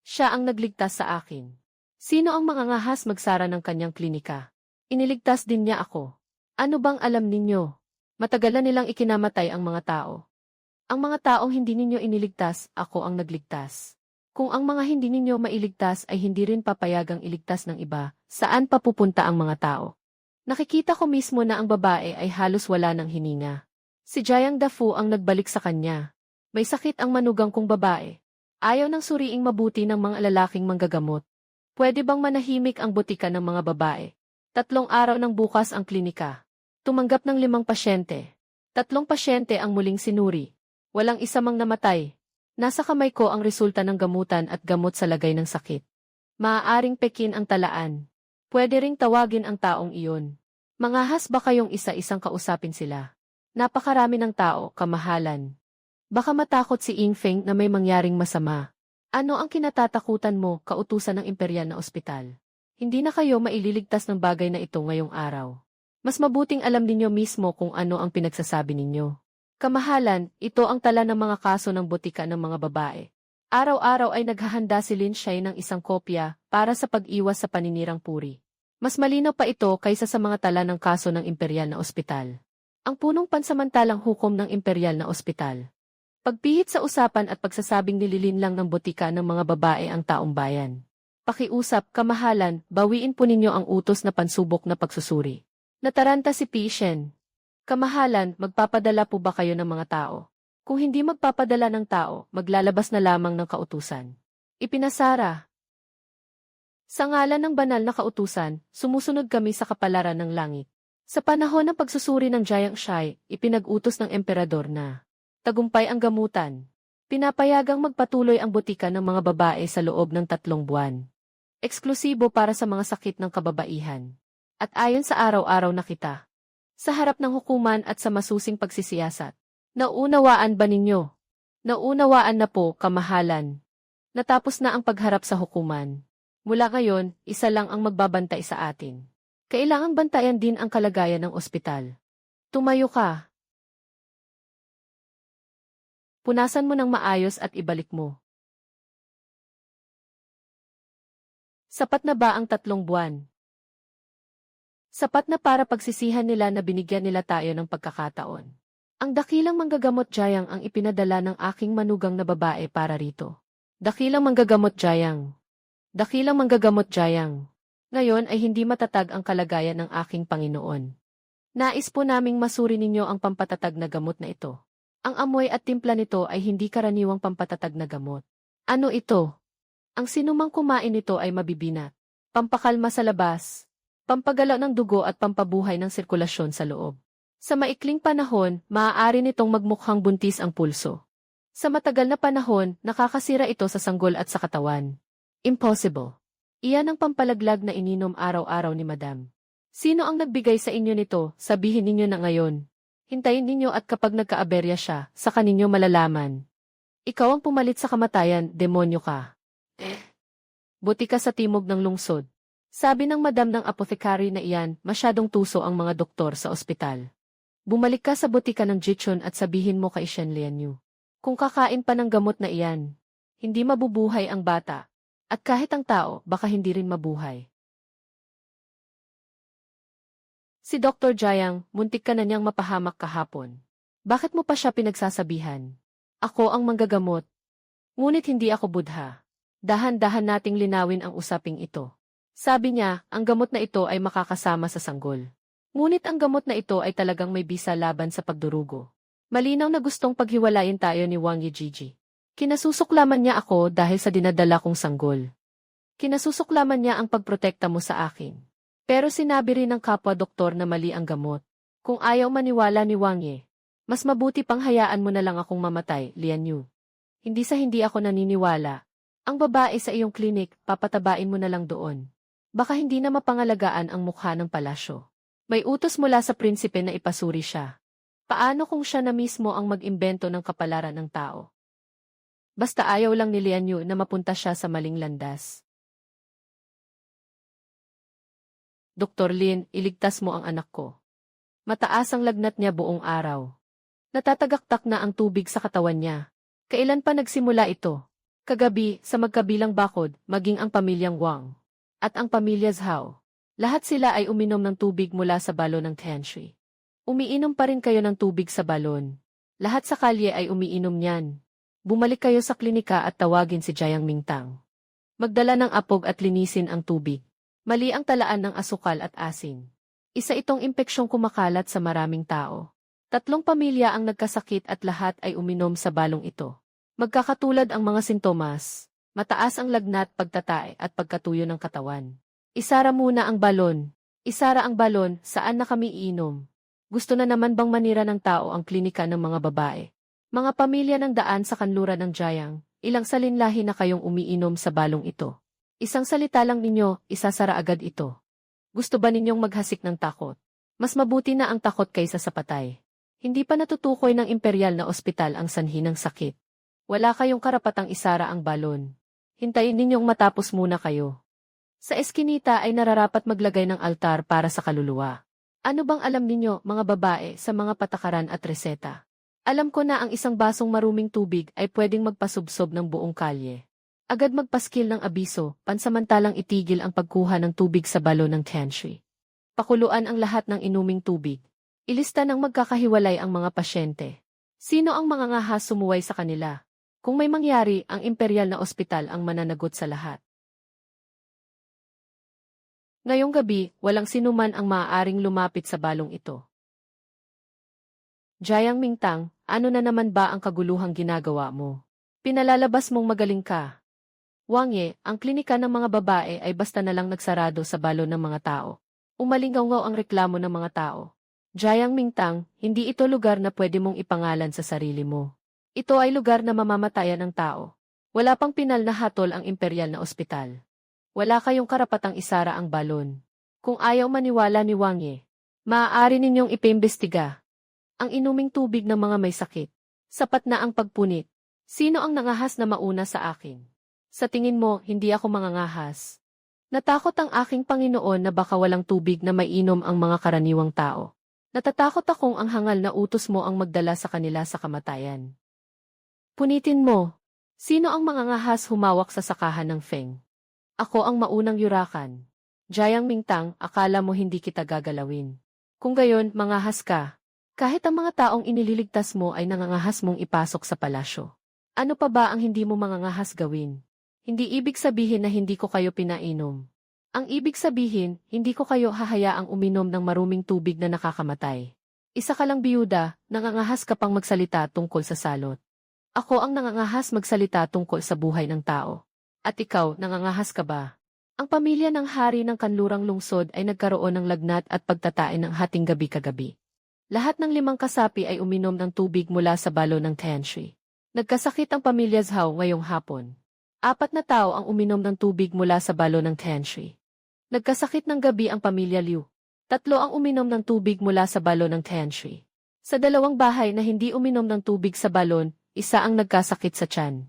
Siya ang nagligtas sa akin. Sino ang mangangahas magsara ng kanyang klinika? Iniligtas din niya ako. Ano bang alam ninyo? Matagal na nilang ikinamatay ang mga tao. Ang mga taong hindi ninyo iniligtas, ako ang nagligtas. Kung ang mga hindi ninyo mailigtas ay hindi rin papayagang iligtas ng iba, saan pa pupunta ang mga tao? Nakikita ko mismo na ang babae ay halos wala ng hininga. Si Jiang Dafu ang nagbalik sa kanya. May sakit ang manugang kong babae. Ayaw nang suriing mabuti ng mga lalaking manggagamot. Pwede bang manahimik ang butika ng mga babae? 3 araw ng bukas ang klinika. Tumanggap ng 5 pasyente. 3 pasyente ang muling sinuri. Walang isa mang namatay. Nasa kamay ko ang resulta ng gamutan at gamot sa lagay ng sakit. Maaaring pekin ang talaan. Pwede ring tawagin ang taong iyon. Mangahas ba kayong isa-isang kausapin sila? Napakarami ng tao, kamahalan. Baka matakot si Ying Feng na may mangyaring masama. Ano ang kinatatakutan mo, kautusan ng imperial na ospital? Hindi na kayo maililigtas ng bagay na ito ngayong araw. Mas mabuting alam ninyo mismo kung ano ang pinagsasabi ninyo. Kamahalan, ito ang tala ng mga kaso ng butika ng mga babae. Araw-araw ay naghahanda si Lin Shay ng isang kopya para sa pag-iwas sa paninirang puri. Mas malinaw pa ito kaysa sa mga tala ng kaso ng imperial na ospital. Ang punong pansamantalang hukom ng imperial na ospital. Pagpihit sa usapan at pagsasabing nililin lang ng butika ng mga babae ang taong bayan. Pakiusap, kamahalan, bawiin po ninyo ang utos na pansubok na pagsusuri. Nataranta si Pishen. Kamahalan, magpapadala po ba kayo ng mga tao? Kung hindi magpapadala ng tao, maglalabas na lamang ng kautusan. Ipinasara. Sa ngalan ng banal na kautusan, sumusunod kami sa kapalaran ng langit. Sa panahon ng pagsusuri ng Jiang Shai, ipinag-utos ng emperador na tagumpay ang gamutan. Pinapayagang magpatuloy ang butika ng mga babae sa loob ng 3 buwan. Eksklusibo para sa mga sakit ng kababaihan. At ayon sa araw-araw na kita. Sa harap ng hukuman at sa masusing pagsisiyasat. Naunawaan ba ninyo? Naunawaan na po, kamahalan. Natapos na ang pagharap sa hukuman. Mula ngayon, isa lang ang magbabantay sa atin. Kailangang bantayan din ang kalagayan ng ospital. Tumayo ka. Punasan mo ng maayos at ibalik mo. Sapat na ba ang 3 buwan? Sapat na para pagsisihan nila na binigyan nila tayo ng pagkakataon. Ang dakilang manggagamot Jiang ang ipinadala ng aking manugang na babae para rito. Dakilang manggagamot Jiang. Dakilang manggagamot Jiang. Ngayon ay hindi matatag ang kalagayan ng aking Panginoon. Nais po naming masuri ninyo ang pampatatag na gamot na ito. Ang amoy at timpla nito ay hindi karaniwang pampatatag na gamot. Ano ito? Ang sinumang kumain nito ay mabibinat. Pampakalma sa labas. Pampagalaw ng dugo at pampabuhay ng sirkulasyon sa loob. Sa maikling panahon, maaari nitong magmukhang buntis ang pulso. Sa matagal na panahon, nakakasira ito sa sanggol at sa katawan. Impossible. Iyan ang pampalaglag na ininom araw-araw ni Madam. Sino ang nagbigay sa inyo nito, sabihin ninyo na ngayon. Hintayin ninyo at kapag nagkaaberya siya, saka ninyo malalaman. Ikaw ang pumalit sa kamatayan, demonyo ka. Buti ka sa timog ng lungsod. Sabi ng madam ng apothecary na iyan, masyadong tuso ang mga doktor sa ospital. Bumalik ka sa butika ng Jichun at sabihin mo kay Shen Lianyu. Kung kakain pa ng gamot na iyan, hindi mabubuhay ang bata. At kahit ang tao, baka hindi rin mabuhay. Si Dr. Jiang, muntik ka na niyang mapahamak kahapon. Bakit mo pa siya pinagsasabihan? Ako ang manggagamot. Ngunit hindi ako budha. Dahan-dahan nating linawin ang usaping ito. Sabi niya, ang gamot na ito ay makakasama sa sanggol. Ngunit ang gamot na ito ay talagang may bisa laban sa pagdurugo. Malinaw na gustong paghiwalayin tayo ni Wang Yijiji. Kinasusuklaman niya ako dahil sa dinadala kong sanggol. Kinasusuklaman niya ang pagprotekta mo sa akin. Pero sinabi rin ng kapwa-doktor na mali ang gamot. Kung ayaw maniwala ni Wang Ye, mas mabuti pang hayaan mo na lang akong mamatay, Lian Yu. Hindi ako naniniwala. Ang babae sa iyong klinik, papatabain mo na lang doon. Baka hindi na mapangalagaan ang mukha ng palasyo. May utos mula sa prinsipe na ipasuri siya. Paano kung siya na mismo ang mag-imbento ng kapalaran ng tao? Basta ayaw lang ni Lian Yu na mapunta siya sa maling landas. Dr. Lin, iligtas mo ang anak ko. Mataas ang lagnat niya buong araw. Natatagaktak na ang tubig sa katawan niya. Kailan pa nagsimula ito? Kagabi, sa magkabilang bakod, maging ang pamilyang Wang. At ang pamilya Zhao. Lahat sila ay uminom ng tubig mula sa balon ng Tianshui. Umiinom pa rin kayo ng tubig sa balon. Lahat sa kalye ay umiinom niyan. Bumalik kayo sa klinika at tawagin si Jiang Mingtang. Magdala ng apog at linisin ang tubig. Mali ang talaan ng asukal at asin. Isa itong impeksyong kumakalat sa maraming tao. 3 pamilya ang nagkasakit at lahat ay uminom sa balong ito. Magkakatulad ang mga sintomas. Mataas ang lagnat, pagtatae at pagkatuyo ng katawan. Isara muna ang balon. Isara ang balon, saan na kami iinom? Gusto na naman bang manira ng tao ang klinika ng mga babae? Mga pamilya ng daan sa kanluran ng Jiang, ilang salinlahi na kayong umiinom sa balong ito. Isang salita lang ninyo, isasara agad ito. Gusto ba ninyong maghasik ng takot? Mas mabuti na ang takot kaysa sa patay. Hindi pa natutukoy ng imperial na ospital ang sanhi ng sakit. Wala kayong karapatang isara ang balon. Hintayin ninyong matapos muna kayo. Sa eskinita ay nararapat maglagay ng altar para sa kaluluwa. Ano bang alam ninyo, mga babae, sa mga patakaran at reseta? Alam ko na ang isang basong maruming tubig ay pwedeng magpasubsob ng buong kalye. Agad magpaskil ng abiso, pansamantalang itigil ang pagkuha ng tubig sa balon ng Tianshui. Pakuluan ang lahat ng inuming tubig. Ilista ng magkakahiwalay ang mga pasyente. Sino ang mga ngahas sumuway sa kanila? Kung may mangyari, ang imperial na ospital ang mananagot sa lahat. Ngayong gabi, walang sinuman ang maaaring lumapit sa balong ito. Jiang Mingtang, ano na naman ba ang kaguluhang ginagawa mo? Pinalalabas mong magaling ka. Wang Ye, ang klinika ng mga babae ay basta na lang nagsarado sa balon ng mga tao. Umalingaw ang reklamo ng mga tao. Jiang Mingtang, hindi ito lugar na pwede mong ipangalan sa sarili mo. Ito ay lugar na mamamatayan ng tao. Wala pang pinal na hatol ang imperial na ospital. Wala kayong karapatang isara ang balon. Kung ayaw maniwala ni Wang Ye, maaari ninyong ipaimbestiga. Ang inuming tubig ng mga may sakit. Sapat na ang pagpunit. Sino ang nangahas na mauna sa akin? Sa tingin mo, hindi ako mangangahas. Natakot ang aking Panginoon na baka walang tubig na maiinom ang mga karaniwang tao. Natatakot akong ang hangal na utos mo ang magdala sa kanila sa kamatayan. Punitin mo. Sino ang mangangahas humawak sa sakahan ng Feng? Ako ang maunang yurakan. Jiang Mingtang, akala mo hindi kita gagalawin. Kung gayon, mangahas ka. Kahit ang mga taong inililigtas mo ay nangangahas mong ipasok sa palasyo. Ano pa ba ang hindi mo mangangahas gawin? Hindi ibig sabihin na hindi ko kayo pinainom. Ang ibig sabihin, hindi ko kayo hahayaang uminom ng maruming tubig na nakakamatay. Isa ka lang biyuda, nangangahas ka pang magsalita tungkol sa salot. Ako ang nangangahas magsalita tungkol sa buhay ng tao. At ikaw, nangangahas ka ba? Ang pamilya ng hari ng kanlurang lungsod ay nagkaroon ng lagnat at pagtatain ng hating gabi kagabi. Lahat ng 5 kasapi ay uminom ng tubig mula sa balon ng Tianshui. Nagkasakit ang pamilya Zhao ngayong hapon. 4 na tao ang uminom ng tubig mula sa balon ng Tianshui. Nagkasakit ng gabi ang pamilya Liu. 3 ang uminom ng tubig mula sa balon ng Tianshui. Sa 2 bahay na hindi uminom ng tubig sa balon, 1 ang nagkasakit sa tiyan.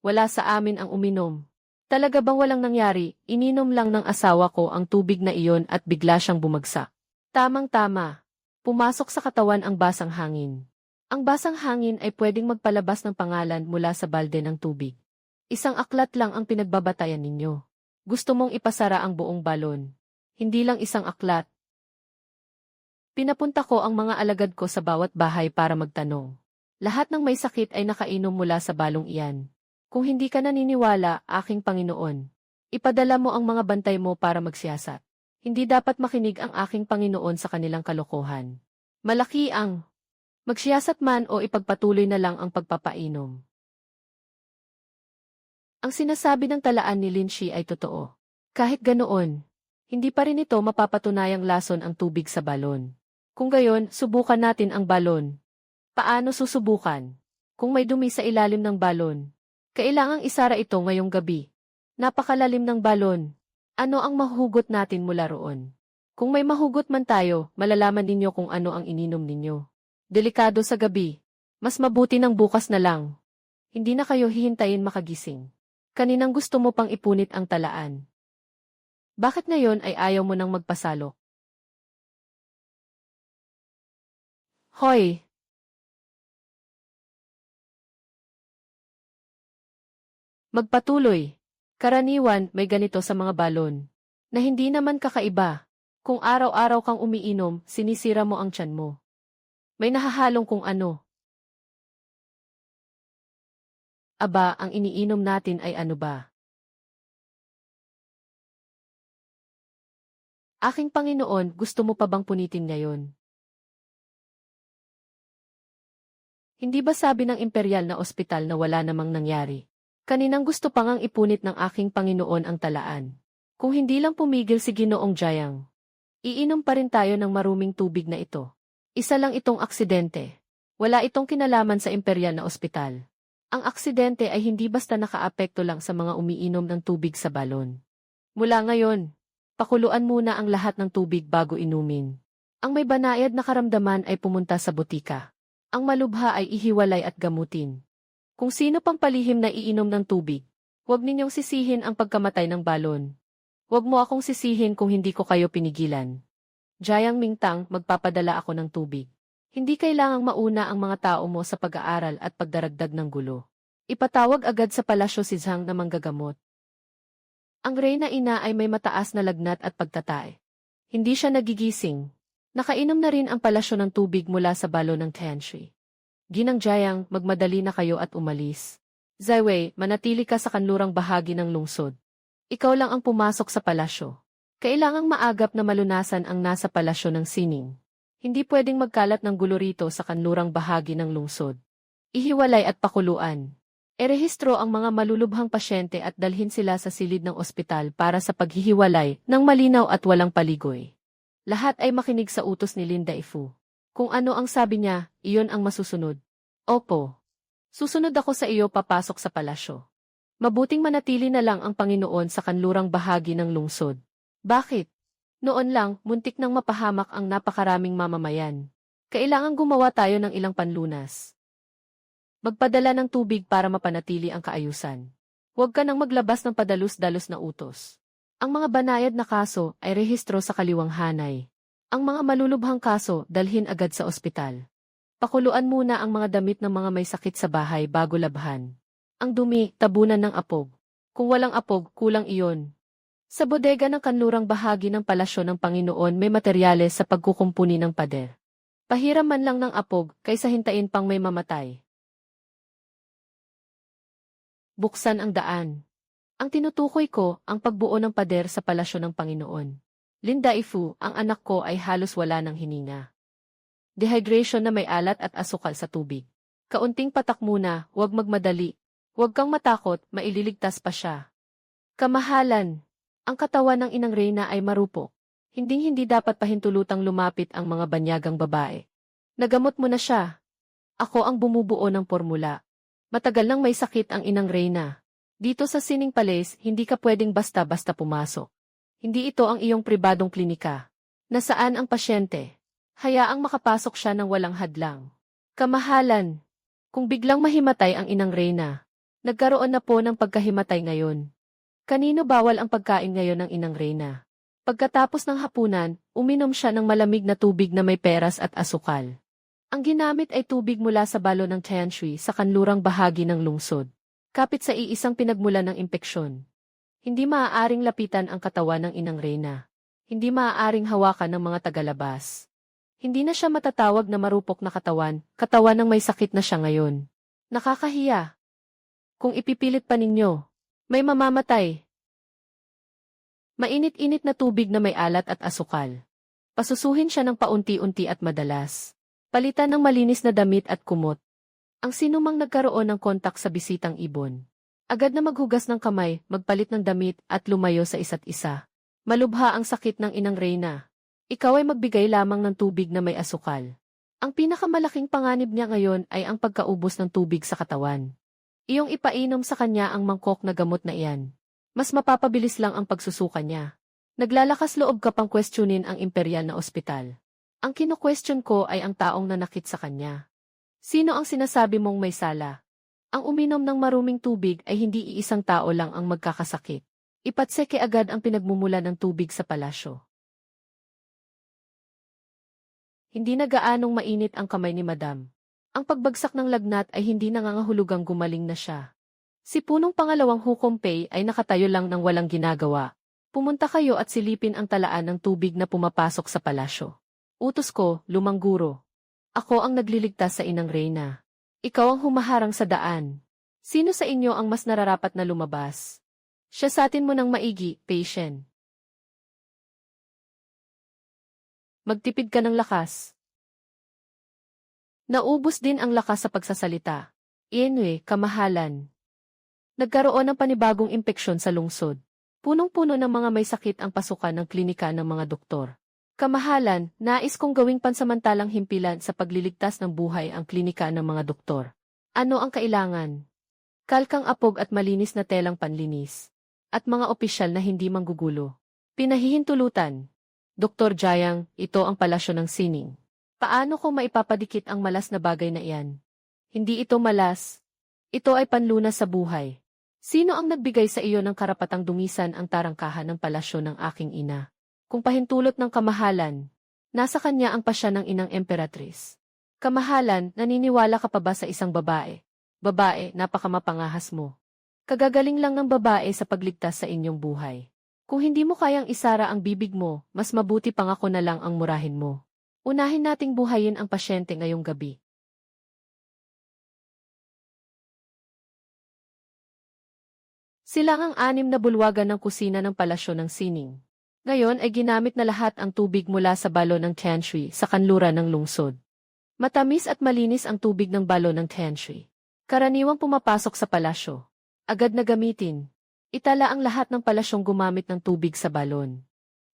Wala sa amin ang uminom. Talaga bang walang nangyari, ininom lang ng asawa ko ang tubig na iyon at bigla siyang bumagsak. Tamang-tama. Pumasok sa katawan ang basang hangin. Ang basang hangin ay pwedeng magpalabas ng pangalan mula sa balde ng tubig. Isang aklat lang ang pinagbabatayan ninyo. Gusto mong ipasara ang buong balon. Hindi lang isang aklat. Pinapunta ko ang mga alagad ko sa bawat bahay para magtanong. Lahat ng may sakit ay nakainom mula sa balong iyan. Kung hindi ka naniniwala, aking Panginoon, ipadala mo ang mga bantay mo para magsiyasat. Hindi dapat makinig ang aking Panginoon sa kanilang kalokohan. Magsiyasat man o ipagpatuloy na lang ang pagpapainom. Ang sinasabi ng talaan ni Linshi ay totoo. Kahit ganoon, hindi pa rin ito mapapatunayang lason ang tubig sa balon. Kung gayon, subukan natin ang balon. Paano susubukan? Kung may dumi sa ilalim ng balon, kailangang isara ito ngayong gabi. Napakalalim ng balon. Ano ang mahugot natin mula roon? Kung may mahugot man tayo, malalaman ninyo kung ano ang ininom ninyo. Delikado sa gabi. Mas mabuti ng bukas na lang. Hindi na kayo hihintayin makagising. Kaninang gusto mo pang ipunit ang talaan? Bakit ngayon ay ayaw mo nang magpasalok? Hoy! Magpatuloy. Karaniwan may ganito sa mga balon. Na hindi naman kakaiba. Kung araw-araw kang umiinom, sinisira mo ang tiyan mo. May nahahalong kung ano. Aba, ang iniinom natin ay ano ba? Aking Panginoon, gusto mo pa bang punitin ngayon? Hindi ba sabi ng imperial na ospital na wala namang nangyari? Kaninang gusto pa ngang ipunit ng aking Panginoon ang talaan. Kung hindi lang pumigil si Ginoong Jayang, iinom pa rin tayo ng maruming tubig na ito. Isa lang itong aksidente. Wala itong kinalaman sa imperial na ospital. Ang aksidente ay hindi basta nakaapekto lang sa mga umiinom ng tubig sa balon. Mula ngayon, pakuluan muna ang lahat ng tubig bago inumin. Ang may banayad na karamdaman ay pumunta sa butika. Ang malubha ay ihiwalay at gamutin. Kung sino pang palihim na iinom ng tubig, huwag ninyong sisihin ang pagkamatay ng balon. Huwag mo akong sisihin kung hindi ko kayo pinigilan. Jayang Mingtang, magpapadala ako ng tubig. Hindi kailangang mauna ang mga tao mo sa pag-aaral at pagdaragdag ng gulo. Ipatawag agad sa palasyo si Zhang na manggagamot. Ang reyna ina ay may mataas na lagnat at pagtatae. Hindi siya nagigising. Nakainom na rin ang palasyo ng tubig mula sa balon ng Tianshi. Ginang Jayang, magmadali na kayo at umalis. Zaiwei, manatili ka sa kanlurang bahagi ng lungsod. Ikaw lang ang pumasok sa palasyo. Kailangang maagap na malunasan ang nasa palasyo ng sining. Hindi pwedeng magkalat ng gulo rito sa kanlurang bahagi ng lungsod. Ihiwalay at pakuluan. Erehistro ang mga malulubhang pasyente at dalhin sila sa silid ng ospital para sa paghihiwalay ng malinaw at walang paligoy. Lahat ay makinig sa utos ni Linda Ifu. Kung ano ang sabi niya, iyon ang masusunod. Opo. Susunod ako sa iyo papasok sa palasyo. Mabuting manatili na lang ang Panginoon sa kanlurang bahagi ng lungsod. Bakit? Noon lang, muntik nang mapahamak ang napakaraming mamamayan. Kailangang gumawa tayo ng ilang panlunas. Magpadala ng tubig para mapanatili ang kaayusan. Huwag ka nang maglabas ng padalus-dalus na utos. Ang mga banayad na kaso ay rehistro sa kaliwang hanay. Ang mga malulubhang kaso dalhin agad sa ospital. Pakuluan muna ang mga damit ng mga may sakit sa bahay bago labhan. Ang dumi, tabunan ng apog. Kung walang apog, kulang iyon. Sa bodega ng kanlurang bahagi ng palasyo ng Panginoon may materyales sa pagkukumpuni ng pader. Pahiram man lang ng apog kaysa hintayin pang may mamatay. Buksan ang daan. Ang tinutukoy ko, ang pagbuo ng pader sa palasyo ng Panginoon. Linda Ifu, ang anak ko ay halos wala ng hininga. Dehydration na may alat at asukal sa tubig. Kaunting patak muna, huwag magmadali. Huwag kang matakot, maililigtas pa siya. Kamahalan. Ang katawan ng inang reyna ay marupok. Hinding-hindi dapat pahintulutang lumapit ang mga banyagang babae. Nagamot mo na siya. Ako ang bumubuo ng formula. Matagal nang may sakit ang inang reyna. Dito sa Sining Palace, hindi ka pwedeng basta-basta pumasok. Hindi ito ang iyong pribadong klinika. Nasaan ang pasyente? Hayaang makapasok siya ng walang hadlang. Kamahalan. Kung biglang mahimatay ang inang reyna, nagkaroon na po ng pagkahimatay ngayon. Kanino bawal ang pagkain ngayon ng inang reyna? Pagkatapos ng hapunan, uminom siya ng malamig na tubig na may peras at asukal. Ang ginamit ay tubig mula sa balon ng Tianshui sa kanlurang bahagi ng lungsod. Kapit sa iisang pinagmulan ng impeksyon. Hindi maaaring lapitan ang katawan ng inang reyna. Hindi maaaring hawakan ng mga tagalabas. Hindi na siya matatawag na marupok na katawan ng may sakit na siya ngayon. Nakakahiya. Kung ipipilit pa ninyo, may mamamatay. Mainit-init na tubig na may alat at asukal. Pasusuhin siya ng paunti-unti at madalas. Palitan ng malinis na damit at kumot. Ang sinumang nagkaroon ng kontak sa bisitang ibon. Agad na maghugas ng kamay, magpalit ng damit at lumayo sa isa't isa. Malubha ang sakit ng inang Reyna. Ikaw ay magbigay lamang ng tubig na may asukal. Ang pinakamalaking panganib niya ngayon ay ang pagkaubos ng tubig sa katawan. Iyong ipainom sa kanya ang mangkok na gamot na iyan. Mas mapapabilis lang ang pagsusuka niya. Naglalakas loob ka pang questionin ang imperial na ospital. Ang kino-question ko ay ang taong nanakit sa kanya. Sino ang sinasabi mong may sala? Ang uminom ng maruming tubig ay hindi iisang tao lang ang magkakasakit. Ipatseke agad ang pinagmumula ng tubig sa palasyo. Hindi na gaanong mainit ang kamay ni Madam. Ang pagbagsak ng lagnat ay hindi nangangahulugang gumaling na siya. Si punong pangalawang hukompay ay nakatayo lang ng walang ginagawa. Pumunta kayo at silipin ang talaan ng tubig na pumapasok sa palasyo. Utos ko, lumang guro. Ako ang nagliligtas sa inang Reyna. Ikaw ang humaharang sa daan. Sino sa inyo ang mas nararapat na lumabas? Siya sa atin mo ng maigi, patient. Magtipid ka ng lakas. Naubos din ang lakas sa pagsasalita. Ienwe, kamahalan. Nagkaroon ng panibagong impeksyon sa lungsod. Punong-puno ng mga may sakit ang pasukan ng klinika ng mga doktor. Kamahalan, nais kong gawing pansamantalang himpilan sa pagliligtas ng buhay ang klinika ng mga doktor. Ano ang kailangan? Kalkang apog at malinis na telang panlinis. At mga opisyal na hindi manggugulo. Pinahihintulutan. Dr. Jayang, ito ang palasyo ng sining. Paano ko maipapadikit ang malas na bagay na iyan? Hindi ito malas. Ito ay panlunas sa buhay. Sino ang nagbigay sa iyo ng karapatang dumisan ang tarangkahan ng palasyo ng aking ina? Kung pahintulot ng kamahalan, nasa kanya ang pasya ng inang emperatris. Kamahalan, naniniwala ka pa ba sa isang babae? Babae, napakamapangahas mo. Kagagaling lang ng babae sa pagligtas sa inyong buhay. Kung hindi mo kayang isara ang bibig mo, mas mabuti pang ako na lang ang murahin mo. Unahin nating buhayin ang pasyente ngayong gabi. Sila ang 6 na bulwagan ng kusina ng palasyo ng sining. Ngayon ay ginamit na lahat ang tubig mula sa balon ng Tianshui sa kanluran ng lungsod. Matamis at malinis ang tubig ng balon ng Tianshui. Karaniwang pumapasok sa palasyo. Agad na gamitin. Itala ang lahat ng palasyong gumamit ng tubig sa balon.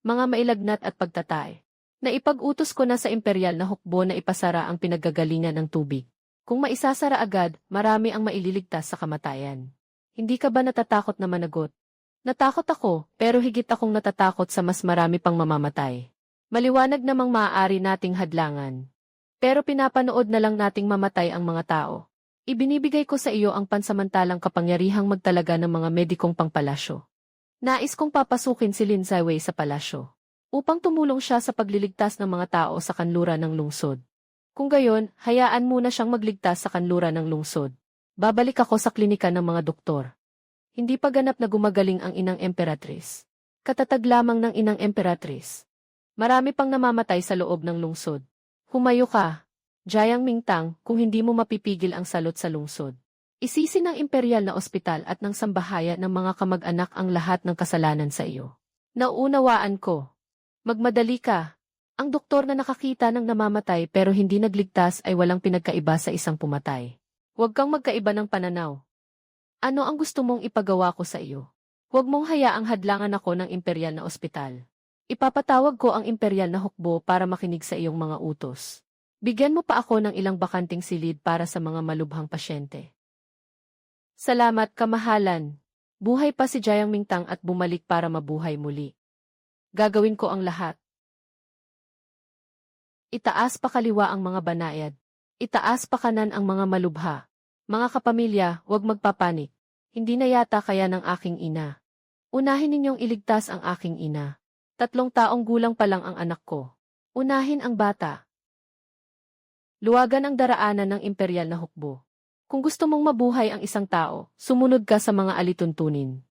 Mga mailagnat at pagtatay. Naipag-utos ko na sa imperial na hukbo na ipasara ang pinaggagalingan ng tubig. Kung maisasara agad, marami ang maililigtas sa kamatayan. Hindi ka ba natatakot na managot? Natakot ako, pero higit akong natatakot sa mas marami pang mamamatay. Maliwanag namang maaari nating hadlangan. Pero pinapanood na lang nating mamatay ang mga tao. Ibinibigay ko sa iyo ang pansamantalang kapangyarihang magtalaga ng mga medikong pangpalasyo. Nais kong papasukin si Lin Zaiwei sa palasyo, upang tumulong siya sa pagliligtas ng mga tao sa kanluran ng lungsod. Kung gayon, hayaan muna siyang magligtas sa kanluran ng lungsod. Babalik ako sa klinika ng mga doktor. Hindi pa ganap na gumagaling ang inang emperatris. Katatag lamang ng inang emperatris. Marami pang namamatay sa loob ng lungsod. Humayo ka, Jayang Mingtang, kung hindi mo mapipigil ang salot sa lungsod. Isisi ng imperial na ospital at ng sambahayan ng mga kamag-anak ang lahat ng kasalanan sa iyo. Nauunawaan ko. Magmadali ka. Ang doktor na nakakita ng namamatay pero hindi nagligtas ay walang pinagkaiba sa isang pumatay. Huwag kang magkaiba ng pananaw. Ano ang gusto mong ipagawa ko sa iyo? Huwag mong hayaang hadlangan ako ng imperial na ospital. Ipapatawag ko ang imperial na hukbo para makinig sa iyong mga utos. Bigyan mo pa ako ng ilang bakanting silid para sa mga malubhang pasyente. Salamat, kamahalan. Buhay pa si Jayang Mingtang at bumalik para mabuhay muli. Gagawin ko ang lahat. Itaas pa kaliwa ang mga banayad. Itaas pa kanan ang mga malubha. Mga kapamilya, huwag magpapanik. Hindi na yata kaya ng aking ina. Unahin ninyong iligtas ang aking ina. 3 taong gulang pa lang ang anak ko. Unahin ang bata. Luwagan ang daraanan ng imperial na hukbo. Kung gusto mong mabuhay ang isang tao, sumunod ka sa mga alituntunin.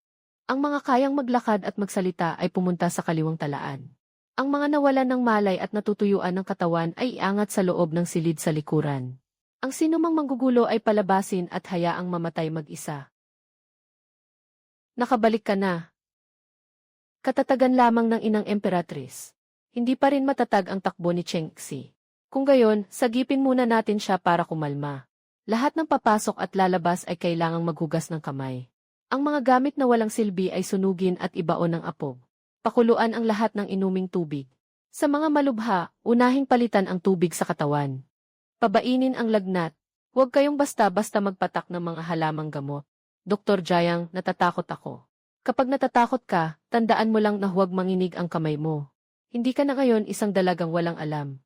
Ang mga kayang maglakad at magsalita ay pumunta sa kaliwang talaan. Ang mga nawalan ng malay at natutuyuan ng katawan ay iangat sa loob ng silid sa likuran. Ang sinumang manggugulo ay palabasin at hayaang mamatay mag-isa. Nakabalik ka na. Katatagan lamang ng inang emperatris. Hindi pa rin matatag ang takbo ni Cheng Xi. Kung gayon, sagipin muna natin siya para kumalma. Lahat ng papasok at lalabas ay kailangang maghugas ng kamay. Ang mga gamit na walang silbi ay sunugin at ibaon ng apob. Pakuluan ang lahat ng inuming tubig. Sa mga malubha, unahing palitan ang tubig sa katawan. Pabainin ang lagnat. Huwag kayong basta-basta magpatak ng mga halamang gamot. Dr. Jayang, natatakot ako. Kapag natatakot ka, tandaan mo lang na huwag manginig ang kamay mo. Hindi ka na ngayon isang dalagang walang alam.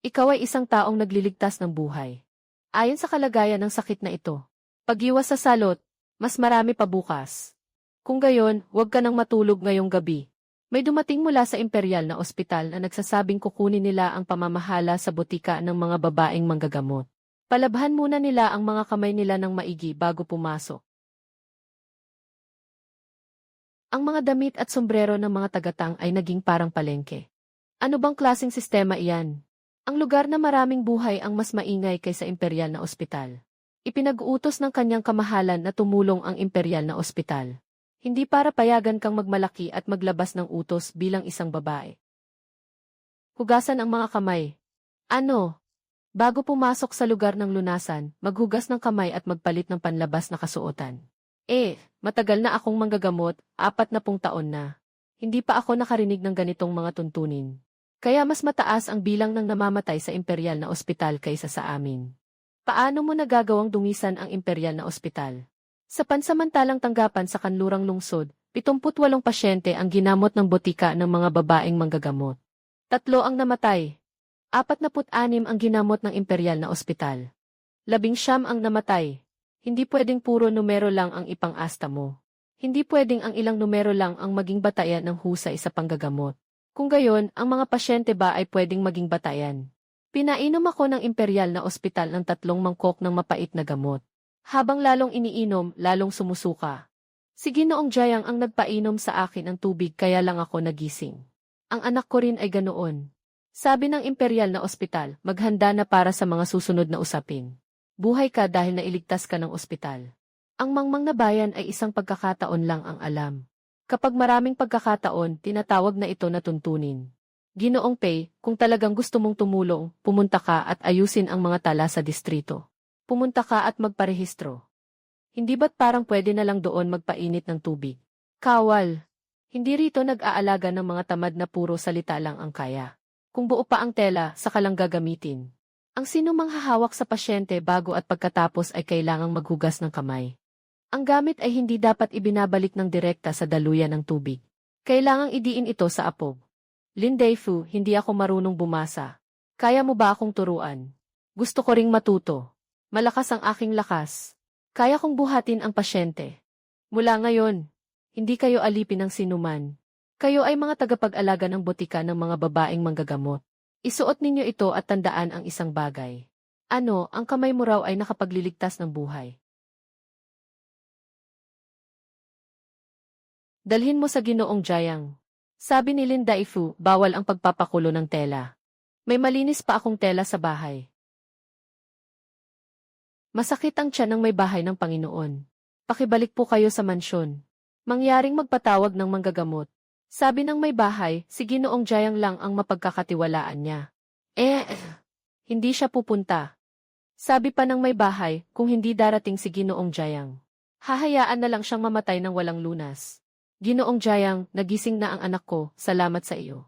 Ikaw ay isang taong nagliligtas ng buhay. Ayon sa kalagayan ng sakit na ito, pag-iwas sa salot, mas marami pa bukas. Kung gayon, huwag ka nang matulog ngayong gabi. May dumating mula sa imperial na ospital na nagsasabing kukunin nila ang pamamahala sa botika ng mga babaeng manggagamot. Palabhan muna nila ang mga kamay nila ng maigi bago pumasok. Ang mga damit at sombrero ng mga tagatang ay naging parang palengke. Ano bang klaseng sistema iyan? Ang lugar na maraming buhay ang mas maingay kaysa imperial na ospital. Ipinag-uutos ng kanyang kamahalan na tumulong ang imperial na ospital. Hindi para payagan kang magmalaki at maglabas ng utos bilang isang babae. Hugasan ang mga kamay. Ano? Bago pumasok sa lugar ng lunasan, maghugas ng kamay at magpalit ng panlabas na kasuotan. Matagal na akong manggagamot, 40 taon na. Hindi pa ako nakarinig ng ganitong mga tuntunin. Kaya mas mataas ang bilang ng namamatay sa imperial na ospital kaysa sa amin. Paano mo nagagawang dungisan ang imperial na ospital? Sa pansamantalang tanggapan sa kanlurang lungsod, 78 pasyente ang ginamot ng botika ng mga babaeng manggagamot. 3 ang namatay. 46 ang ginamot ng imperial na ospital. 19 ang namatay. Hindi pwedeng puro numero lang ang ipang-asta mo. Hindi pwedeng ang ilang numero lang ang maging batayan ng husay sa panggagamot. Kung gayon, ang mga pasyente ba ay pwedeng maging batayan? Pinainom ako ng imperial na ospital ng 3 mangkok ng mapait na gamot. Habang lalong iniinom, lalong sumusuka. Si Ginoong Jayang ang nagpainom sa akin ng tubig kaya lang ako nagising. Ang anak ko rin ay ganoon. Sabi ng imperial na ospital, maghanda na para sa mga susunod na usapin. Buhay ka dahil nailigtas ka ng ospital. Ang mangmang na bayan ay isang pagkakataon lang ang alam. Kapag maraming pagkakataon, tinatawag na ito na tuntunin. Ginoong Pei, kung talagang gusto mong tumulong, pumunta ka at ayusin ang mga tala sa distrito. Pumunta ka at magparehistro. Hindi ba't parang pwede na lang doon magpainit ng tubig? Kawal. Hindi rito nag-aalaga ng mga tamad na puro salita lang ang kaya. Kung buo pa ang tela, saka lang gagamitin. Ang sinumang hahawak sa pasyente bago at pagkatapos ay kailangang maghugas ng kamay. Ang gamit ay hindi dapat ibinabalik ng direkta sa daluyan ng tubig. Kailangang idiin ito sa apob. Lin Deifu, hindi ako marunong bumasa. Kaya mo ba akong turuan? Gusto ko ring matuto. Malakas ang aking lakas. Kaya kong buhatin ang pasyente. Mula ngayon, hindi kayo alipin ng sinuman. Kayo ay mga tagapag-alaga ng botika ng mga babaeng manggagamot. Isuot ninyo ito at tandaan ang isang bagay. Ano, ang kamay mo raw ay nakapagliligtas ng buhay. Dalhin mo sa Ginoong Jayang. Sabi ni Lin Daifu, bawal ang pagpapakulo ng tela. May malinis pa akong tela sa bahay. Masakit ang tiyan ng may bahay ng Panginoon. Pakibalik po kayo sa mansyon. Mangyaring magpatawag ng manggagamot. Sabi ng may bahay, si Ginoong Jayang lang ang mapagkakatiwalaan niya. Hindi siya pupunta. Sabi pa ng may bahay, kung hindi darating si Ginoong Jayang, hahayaan na lang siyang mamatay ng walang lunas. Ginoong Jayang, nagising na ang anak ko, salamat sa iyo.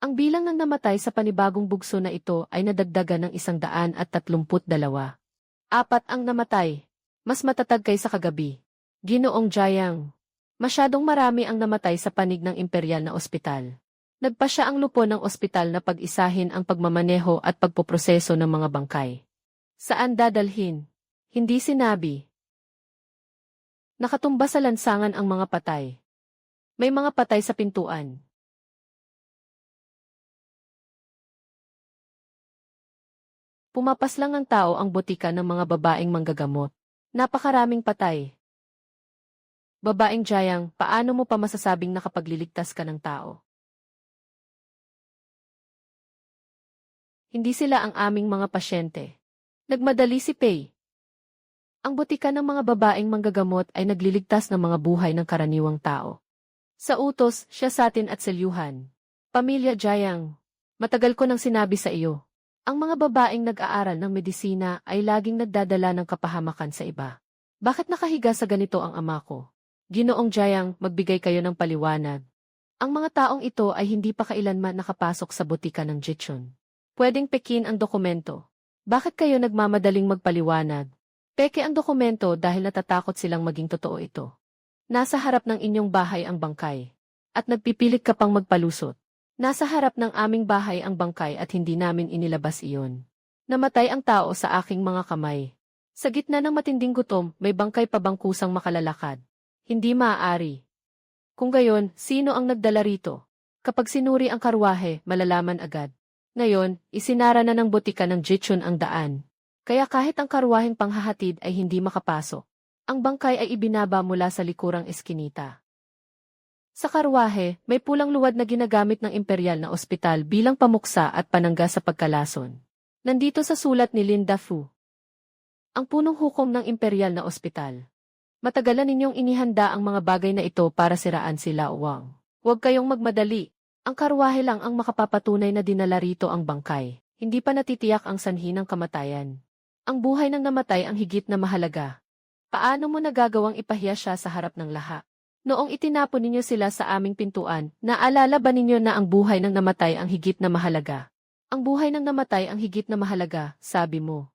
Ang bilang ng namatay sa panibagong bugso na ito ay nadagdagan ng 132. 4 ang namatay. Mas matatag kaysa kagabi. Ginoong Jayang. Masyadong marami ang namatay sa panig ng imperial na ospital. Nagpa siya ang lupo ng ospital na pag-isahin ang pagmamaneho at pagpoproseso ng mga bangkay. Saan dadalhin? Hindi sinabi. Nakatumba sa lansangan ang mga patay. May mga patay sa pintuan. Pumapas lang ng tao ang botika ng mga babaeng manggagamot. Napakaraming patay. Babaeng Jayang, paano mo pa masasabing nakapagliligtas ka ng tao? Hindi sila ang aming mga pasyente. Nagmadali si Pei. Ang botika ng mga babaeng manggagamot ay nagliligtas ng mga buhay ng karaniwang tao. Sa utos, siya satin at selyuhan. Pamilya Jayang. Matagal ko nang sinabi sa iyo. Ang mga babaeng nag-aaral ng medisina ay laging nagdadala ng kapahamakan sa iba. Bakit nakahiga sa ganito ang ama ko? Ginoong Jayang, magbigay kayo ng paliwanag. Ang mga taong ito ay hindi pa kailanman nakapasok sa butika ng Jichun. Pwedeng pekin ang dokumento. Bakit kayo nagmamadaling magpaliwanag? Peke ang dokumento dahil natatakot silang maging totoo ito. Nasa harap ng inyong bahay ang bangkay. At nagpipilit ka pang magpalusot. Nasa harap ng aming bahay ang bangkay at hindi namin inilabas iyon. Namatay ang tao sa aking mga kamay. Sa gitna ng matinding gutom, may bangkay pa bang kusang makalalakad? Hindi maaari. Kung gayon, sino ang nagdala rito? Kapag sinuri ang karwahe, malalaman agad. Ngayon, isinara na ng butika ng Jichun ang daan. Kaya kahit ang karwaheng panghahatid ay hindi makapasok. Ang bangkay ay ibinaba mula sa likurang eskinita. Sa karwahe, may pulang luwad na ginagamit ng imperial na ospital bilang pamuksa at panangga sa pagkalason. Nandito sa sulat ni Linda Fu. Ang punong hukom ng imperial na ospital. Matagalan ninyong inihanda ang mga bagay na ito para siraan sila, Wang. Huwag kayong magmadali. Ang karwahe lang ang makapapatunay na dinala rito ang bangkay. Hindi pa natitiyak ang sanhi ng kamatayan. Ang buhay ng namatay ang higit na mahalaga. Paano mo nagagawang ipahiya siya sa harap ng lahat? Noong itinapon ninyo sila sa aming pintuan, naalala ba ninyo na ang buhay ng namatay ang higit na mahalaga? Ang buhay ng namatay ang higit na mahalaga, sabi mo.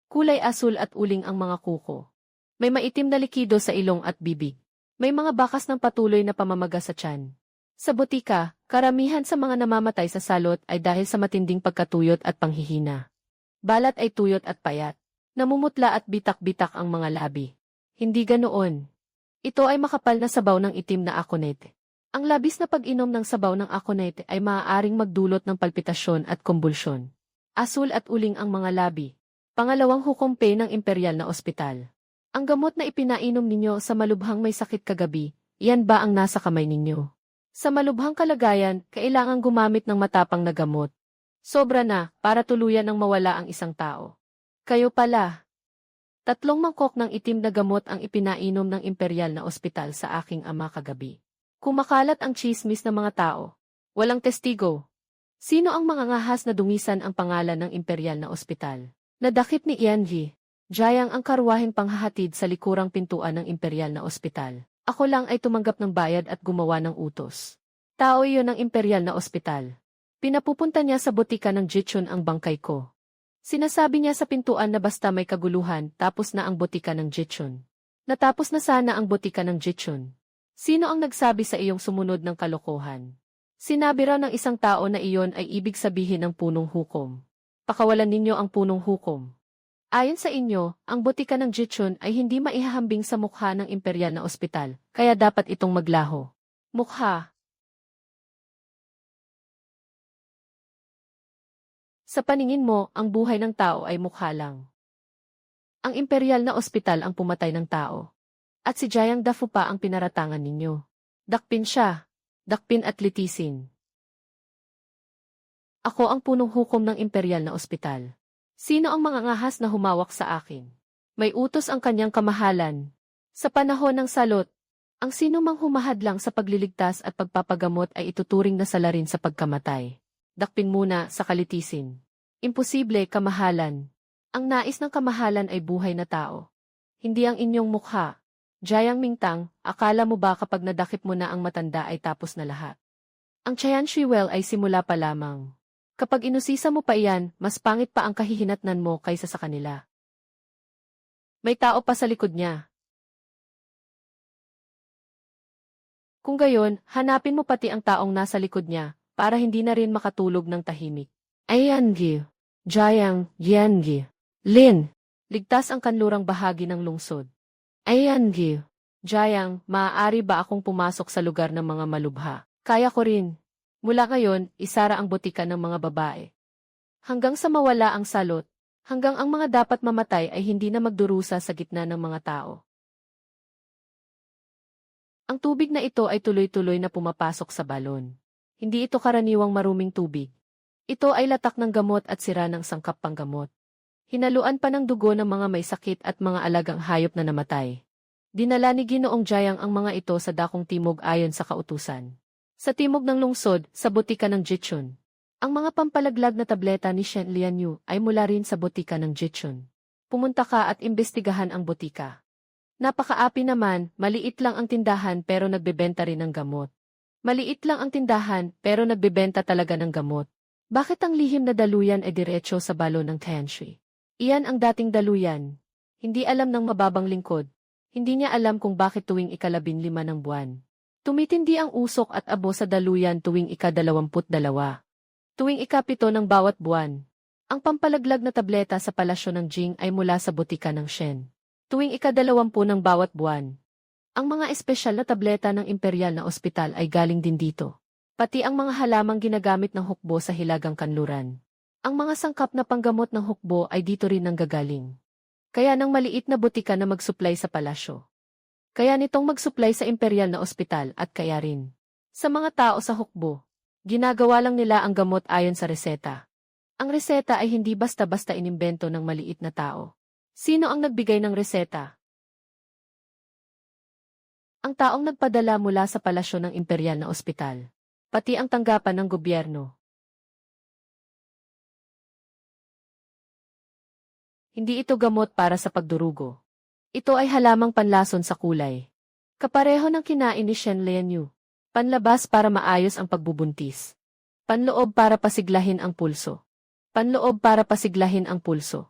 Kulay asul at uling ang mga kuko. May maitim na likido sa ilong at bibig. May mga bakas ng patuloy na pamamaga sa tiyan. Sa butika, karamihan sa mga namamatay sa salot ay dahil sa matinding pagkatuyot at panghihina. Balat ay tuyot at payat. Namumutla at bitak-bitak ang mga labi. Hindi ganoon. Ito ay makapal na sabaw ng itim na akonete. Ang labis na pag-inom ng sabaw ng akonete ay maaaring magdulot ng palpitasyon at kumbulsyon. Asul at uling ang mga labi. Pangalawang hukompe ng imperial na ospital. Ang gamot na ipinainom ninyo sa malubhang may sakit kagabi, iyan ba ang nasa kamay ninyo? Sa malubhang kalagayan, kailangang gumamit ng matapang na gamot. Sobra na, para tuluyan ng mawala ang isang tao. Kayo pala. 3 mangkok ng itim na gamot ang ipinainom ng imperial na ospital sa aking ama kagabi. Kumakalat ang chismis ng mga tao. Walang testigo. Sino ang mga ngahas na dungisan ang pangalan ng imperial na ospital? Nadakip ni Yanji. Jayang ang karwaheng panghahatid sa likurang pintuan ng imperial na ospital. Ako lang ay tumanggap ng bayad at gumawa ng utos. Tao iyon ng imperial na ospital. Pinapupunta niya sa butika ng Jichun ang bangkay ko. Sinasabi niya sa pintuan na basta may kaguluhan, tapos na ang butika ng Jichun. Natapos na sana ang butika ng Jichun. Sino ang nagsabi sa iyong sumunod ng kalokohan? Sinabi raw ng isang tao na iyon ay ibig sabihin ng punong hukom. Pakawalan ninyo ang punong hukom. Ayon sa inyo, ang butika ng Jichun ay hindi maihahambing sa mukha ng imperial na ospital, kaya dapat itong maglaho. Mukha. Sa paningin mo, ang buhay ng tao ay mukha lang. Ang imperial na ospital ang pumatay ng tao. At si Jayang Dafu pa ang pinaratangan ninyo. Dakpin siya. Dakpin at litisin. Ako ang punong hukom ng imperial na ospital. Sino ang mga ngahas na humawak sa akin? May utos ang kanyang kamahalan. Sa panahon ng salot, ang sino mang humahadlang sa pagliligtas at pagpapagamot ay ituturing na salarin sa pagkamatay. Dakpin muna sa kalitisin. Imposible, kamahalan. Ang nais ng kamahalan ay buhay na tao. Hindi ang inyong mukha. Jayang Mingtang, akala mo ba kapag nadakip mo na ang matanda ay tapos na lahat? Ang Chayan Shiwell ay simula pa lamang. Kapag inusisa mo pa iyan, mas pangit pa ang kahihinatnan mo kaysa sa kanila. May tao pa sa likod niya. Kung gayon, hanapin mo pati ang taong nasa likod niya, para hindi na rin makatulog ng tahimik. Ayangi, Jayang, Yangi, Lin. Ligtas ang kanlurang bahagi ng lungsod. Ayangi, Jayang, maaari ba akong pumasok sa lugar ng mga malubha? Kaya ko rin. Mula ngayon, isara ang butika ng mga babae. Hanggang sa mawala ang salot, hanggang ang mga dapat mamatay ay hindi na magdurusa sa gitna ng mga tao. Ang tubig na ito ay tuloy-tuloy na pumapasok sa balon. Hindi ito karaniwang maruming tubig. Ito ay latak ng gamot at sira ng sangkap panggamot. Hinaluan pa ng dugo ng mga may sakit at mga alagang hayop na namatay. Dinala ni Ginoong Jayang ang mga ito sa dakong timog ayon sa kautusan. Sa timog ng lungsod, sa botika ng Jichun. Ang mga pampalaglag na tableta ni Shen Lianyu ay mula rin sa botika ng Jichun. Pumunta ka at imbestigahan ang botika. Napakaapi naman, maliit lang ang tindahan pero nagbebenta rin ng gamot. Maliit lang ang tindahan pero nagbebenta talaga ng gamot. Bakit ang lihim na daluyan ay diretso sa balon ng Tianshui? Iyan ang dating daluyan. Hindi alam ng mababang lingkod. Hindi niya alam kung bakit tuwing ika-15 ng buwan. Tumitindi ang usok at abo sa daluyan tuwing ika-22. Tuwing ika-7 ng bawat buwan. Ang pampalaglag na tableta sa palasyo ng Jing ay mula sa botika ng Shen. Tuwing ika-20 ng bawat buwan. Ang mga espesyal na tableta ng imperial na ospital ay galing din dito. Pati ang mga halamang ginagamit ng hukbo sa hilagang kanluran. Ang mga sangkap na panggamot ng hukbo ay dito rin nanggagaling. Kaya nang maliit na botika na mag-supply sa palasyo. Kaya nitong mag-supply sa imperial na ospital at kaya rin. Sa mga tao sa hukbo, ginagawa lang nila ang gamot ayon sa reseta. Ang reseta ay hindi basta-basta inimbento ng maliit na tao. Sino ang nagbigay ng reseta? Ang taong nagpadala mula sa palasyo ng imperial na ospital. Pati ang tanggapan ng gobyerno. Hindi ito gamot para sa pagdurugo. Ito ay halamang panlason sa kulay. Kapareho ng kinain ni Shen Lianyu. Panlabas para maayos ang pagbubuntis. Panloob para pasiglahin ang pulso. Panloob para pasiglahin ang pulso.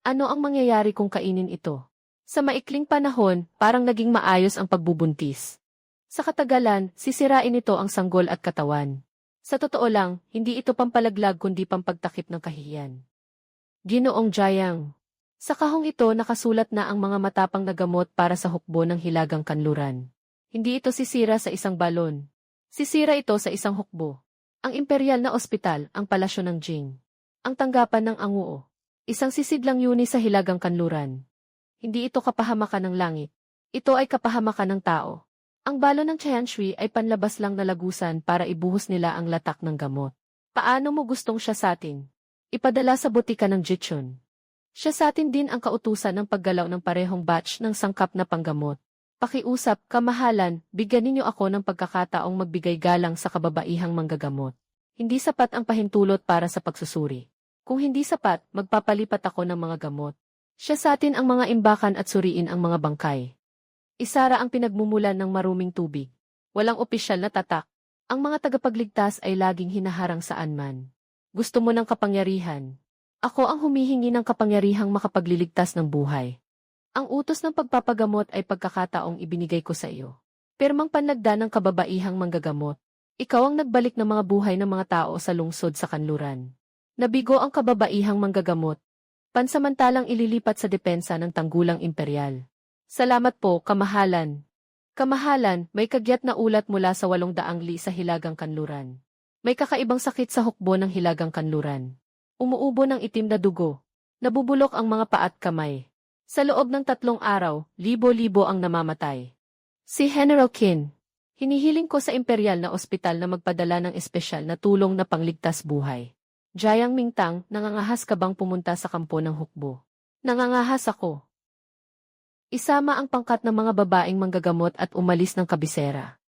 Ano ang mangyayari kung kainin ito? Sa maikling panahon, parang naging maayos ang pagbubuntis. Sa katagalan, sisirain ito ang sanggol at katawan. Sa totoo lang, hindi ito pampalaglag kundi pampagtakip ng kahihiyan. Ginoong Jiang. Sa kahong ito nakasulat na ang mga matapang na gamot para sa hukbo ng hilagang kanluran. Hindi ito sisira sa isang balon. Sisira ito sa isang hukbo. Ang imperial na ospital, ang palasyo ng Jing. Ang tanggapan ng Anguo. Isang sisidlang yuni sa hilagang kanluran. Hindi ito kapahamakan ng langit. Ito ay kapahamakan ng tao. Ang balon ng Tianshui ay panlabas lang na lagusan para ibuhos nila ang latak ng gamot. Paano mo gustong siya sa atin? Ipadala sa botika ng Jichun. Siya sa atin din ang kautusan ng paggalaw ng parehong batch ng sangkap na panggamot. Pakiusap, kamahalan, bigyan ninyo ako ng pagkakataong magbigay galang sa kababaihang manggagamot. Hindi sapat ang pahintulot para sa pagsusuri. Kung hindi sapat, magpapalipat ako ng mga gamot. Siya sa atin ang mga imbakan at suriin ang mga bangkay. Isara ang pinagmumulan ng maruming tubig. Walang opisyal na tatak. Ang mga tagapagligtas ay laging hinaharang saan man. Gusto mo ng kapangyarihan. Ako ang humihingi ng kapangyarihang makapagliligtas ng buhay. Ang utos ng pagpapagamot ay pagkakataong ibinigay ko sa iyo. Pirmang panlagda ng kababaihang manggagamot. Ikaw ang nagbalik ng mga buhay ng mga tao sa lungsod sa kanluran. Nabigo ang kababaihang manggagamot. Pansamantalang ililipat sa depensa ng tanggulang imperial. Salamat po, kamahalan. Kamahalan, may kagyat na ulat mula sa 800 li sa hilagang kanluran. May kakaibang sakit sa hukbo ng hilagang kanluran. Umuubo ng itim na dugo. Nabubulok ang mga paa at kamay. Sa loob ng 3 araw, libo-libo ang namamatay. Si General Qin. Hinihiling ko sa imperial na ospital na magpadala ng espesyal na tulong na pangligtas buhay. Jiang Mingtang, nangangahas ka bang pumunta sa kampo ng hukbo? Nangangahas ako. Isama ang pangkat ng mga babaeng manggagamot at umalis ng kabisera.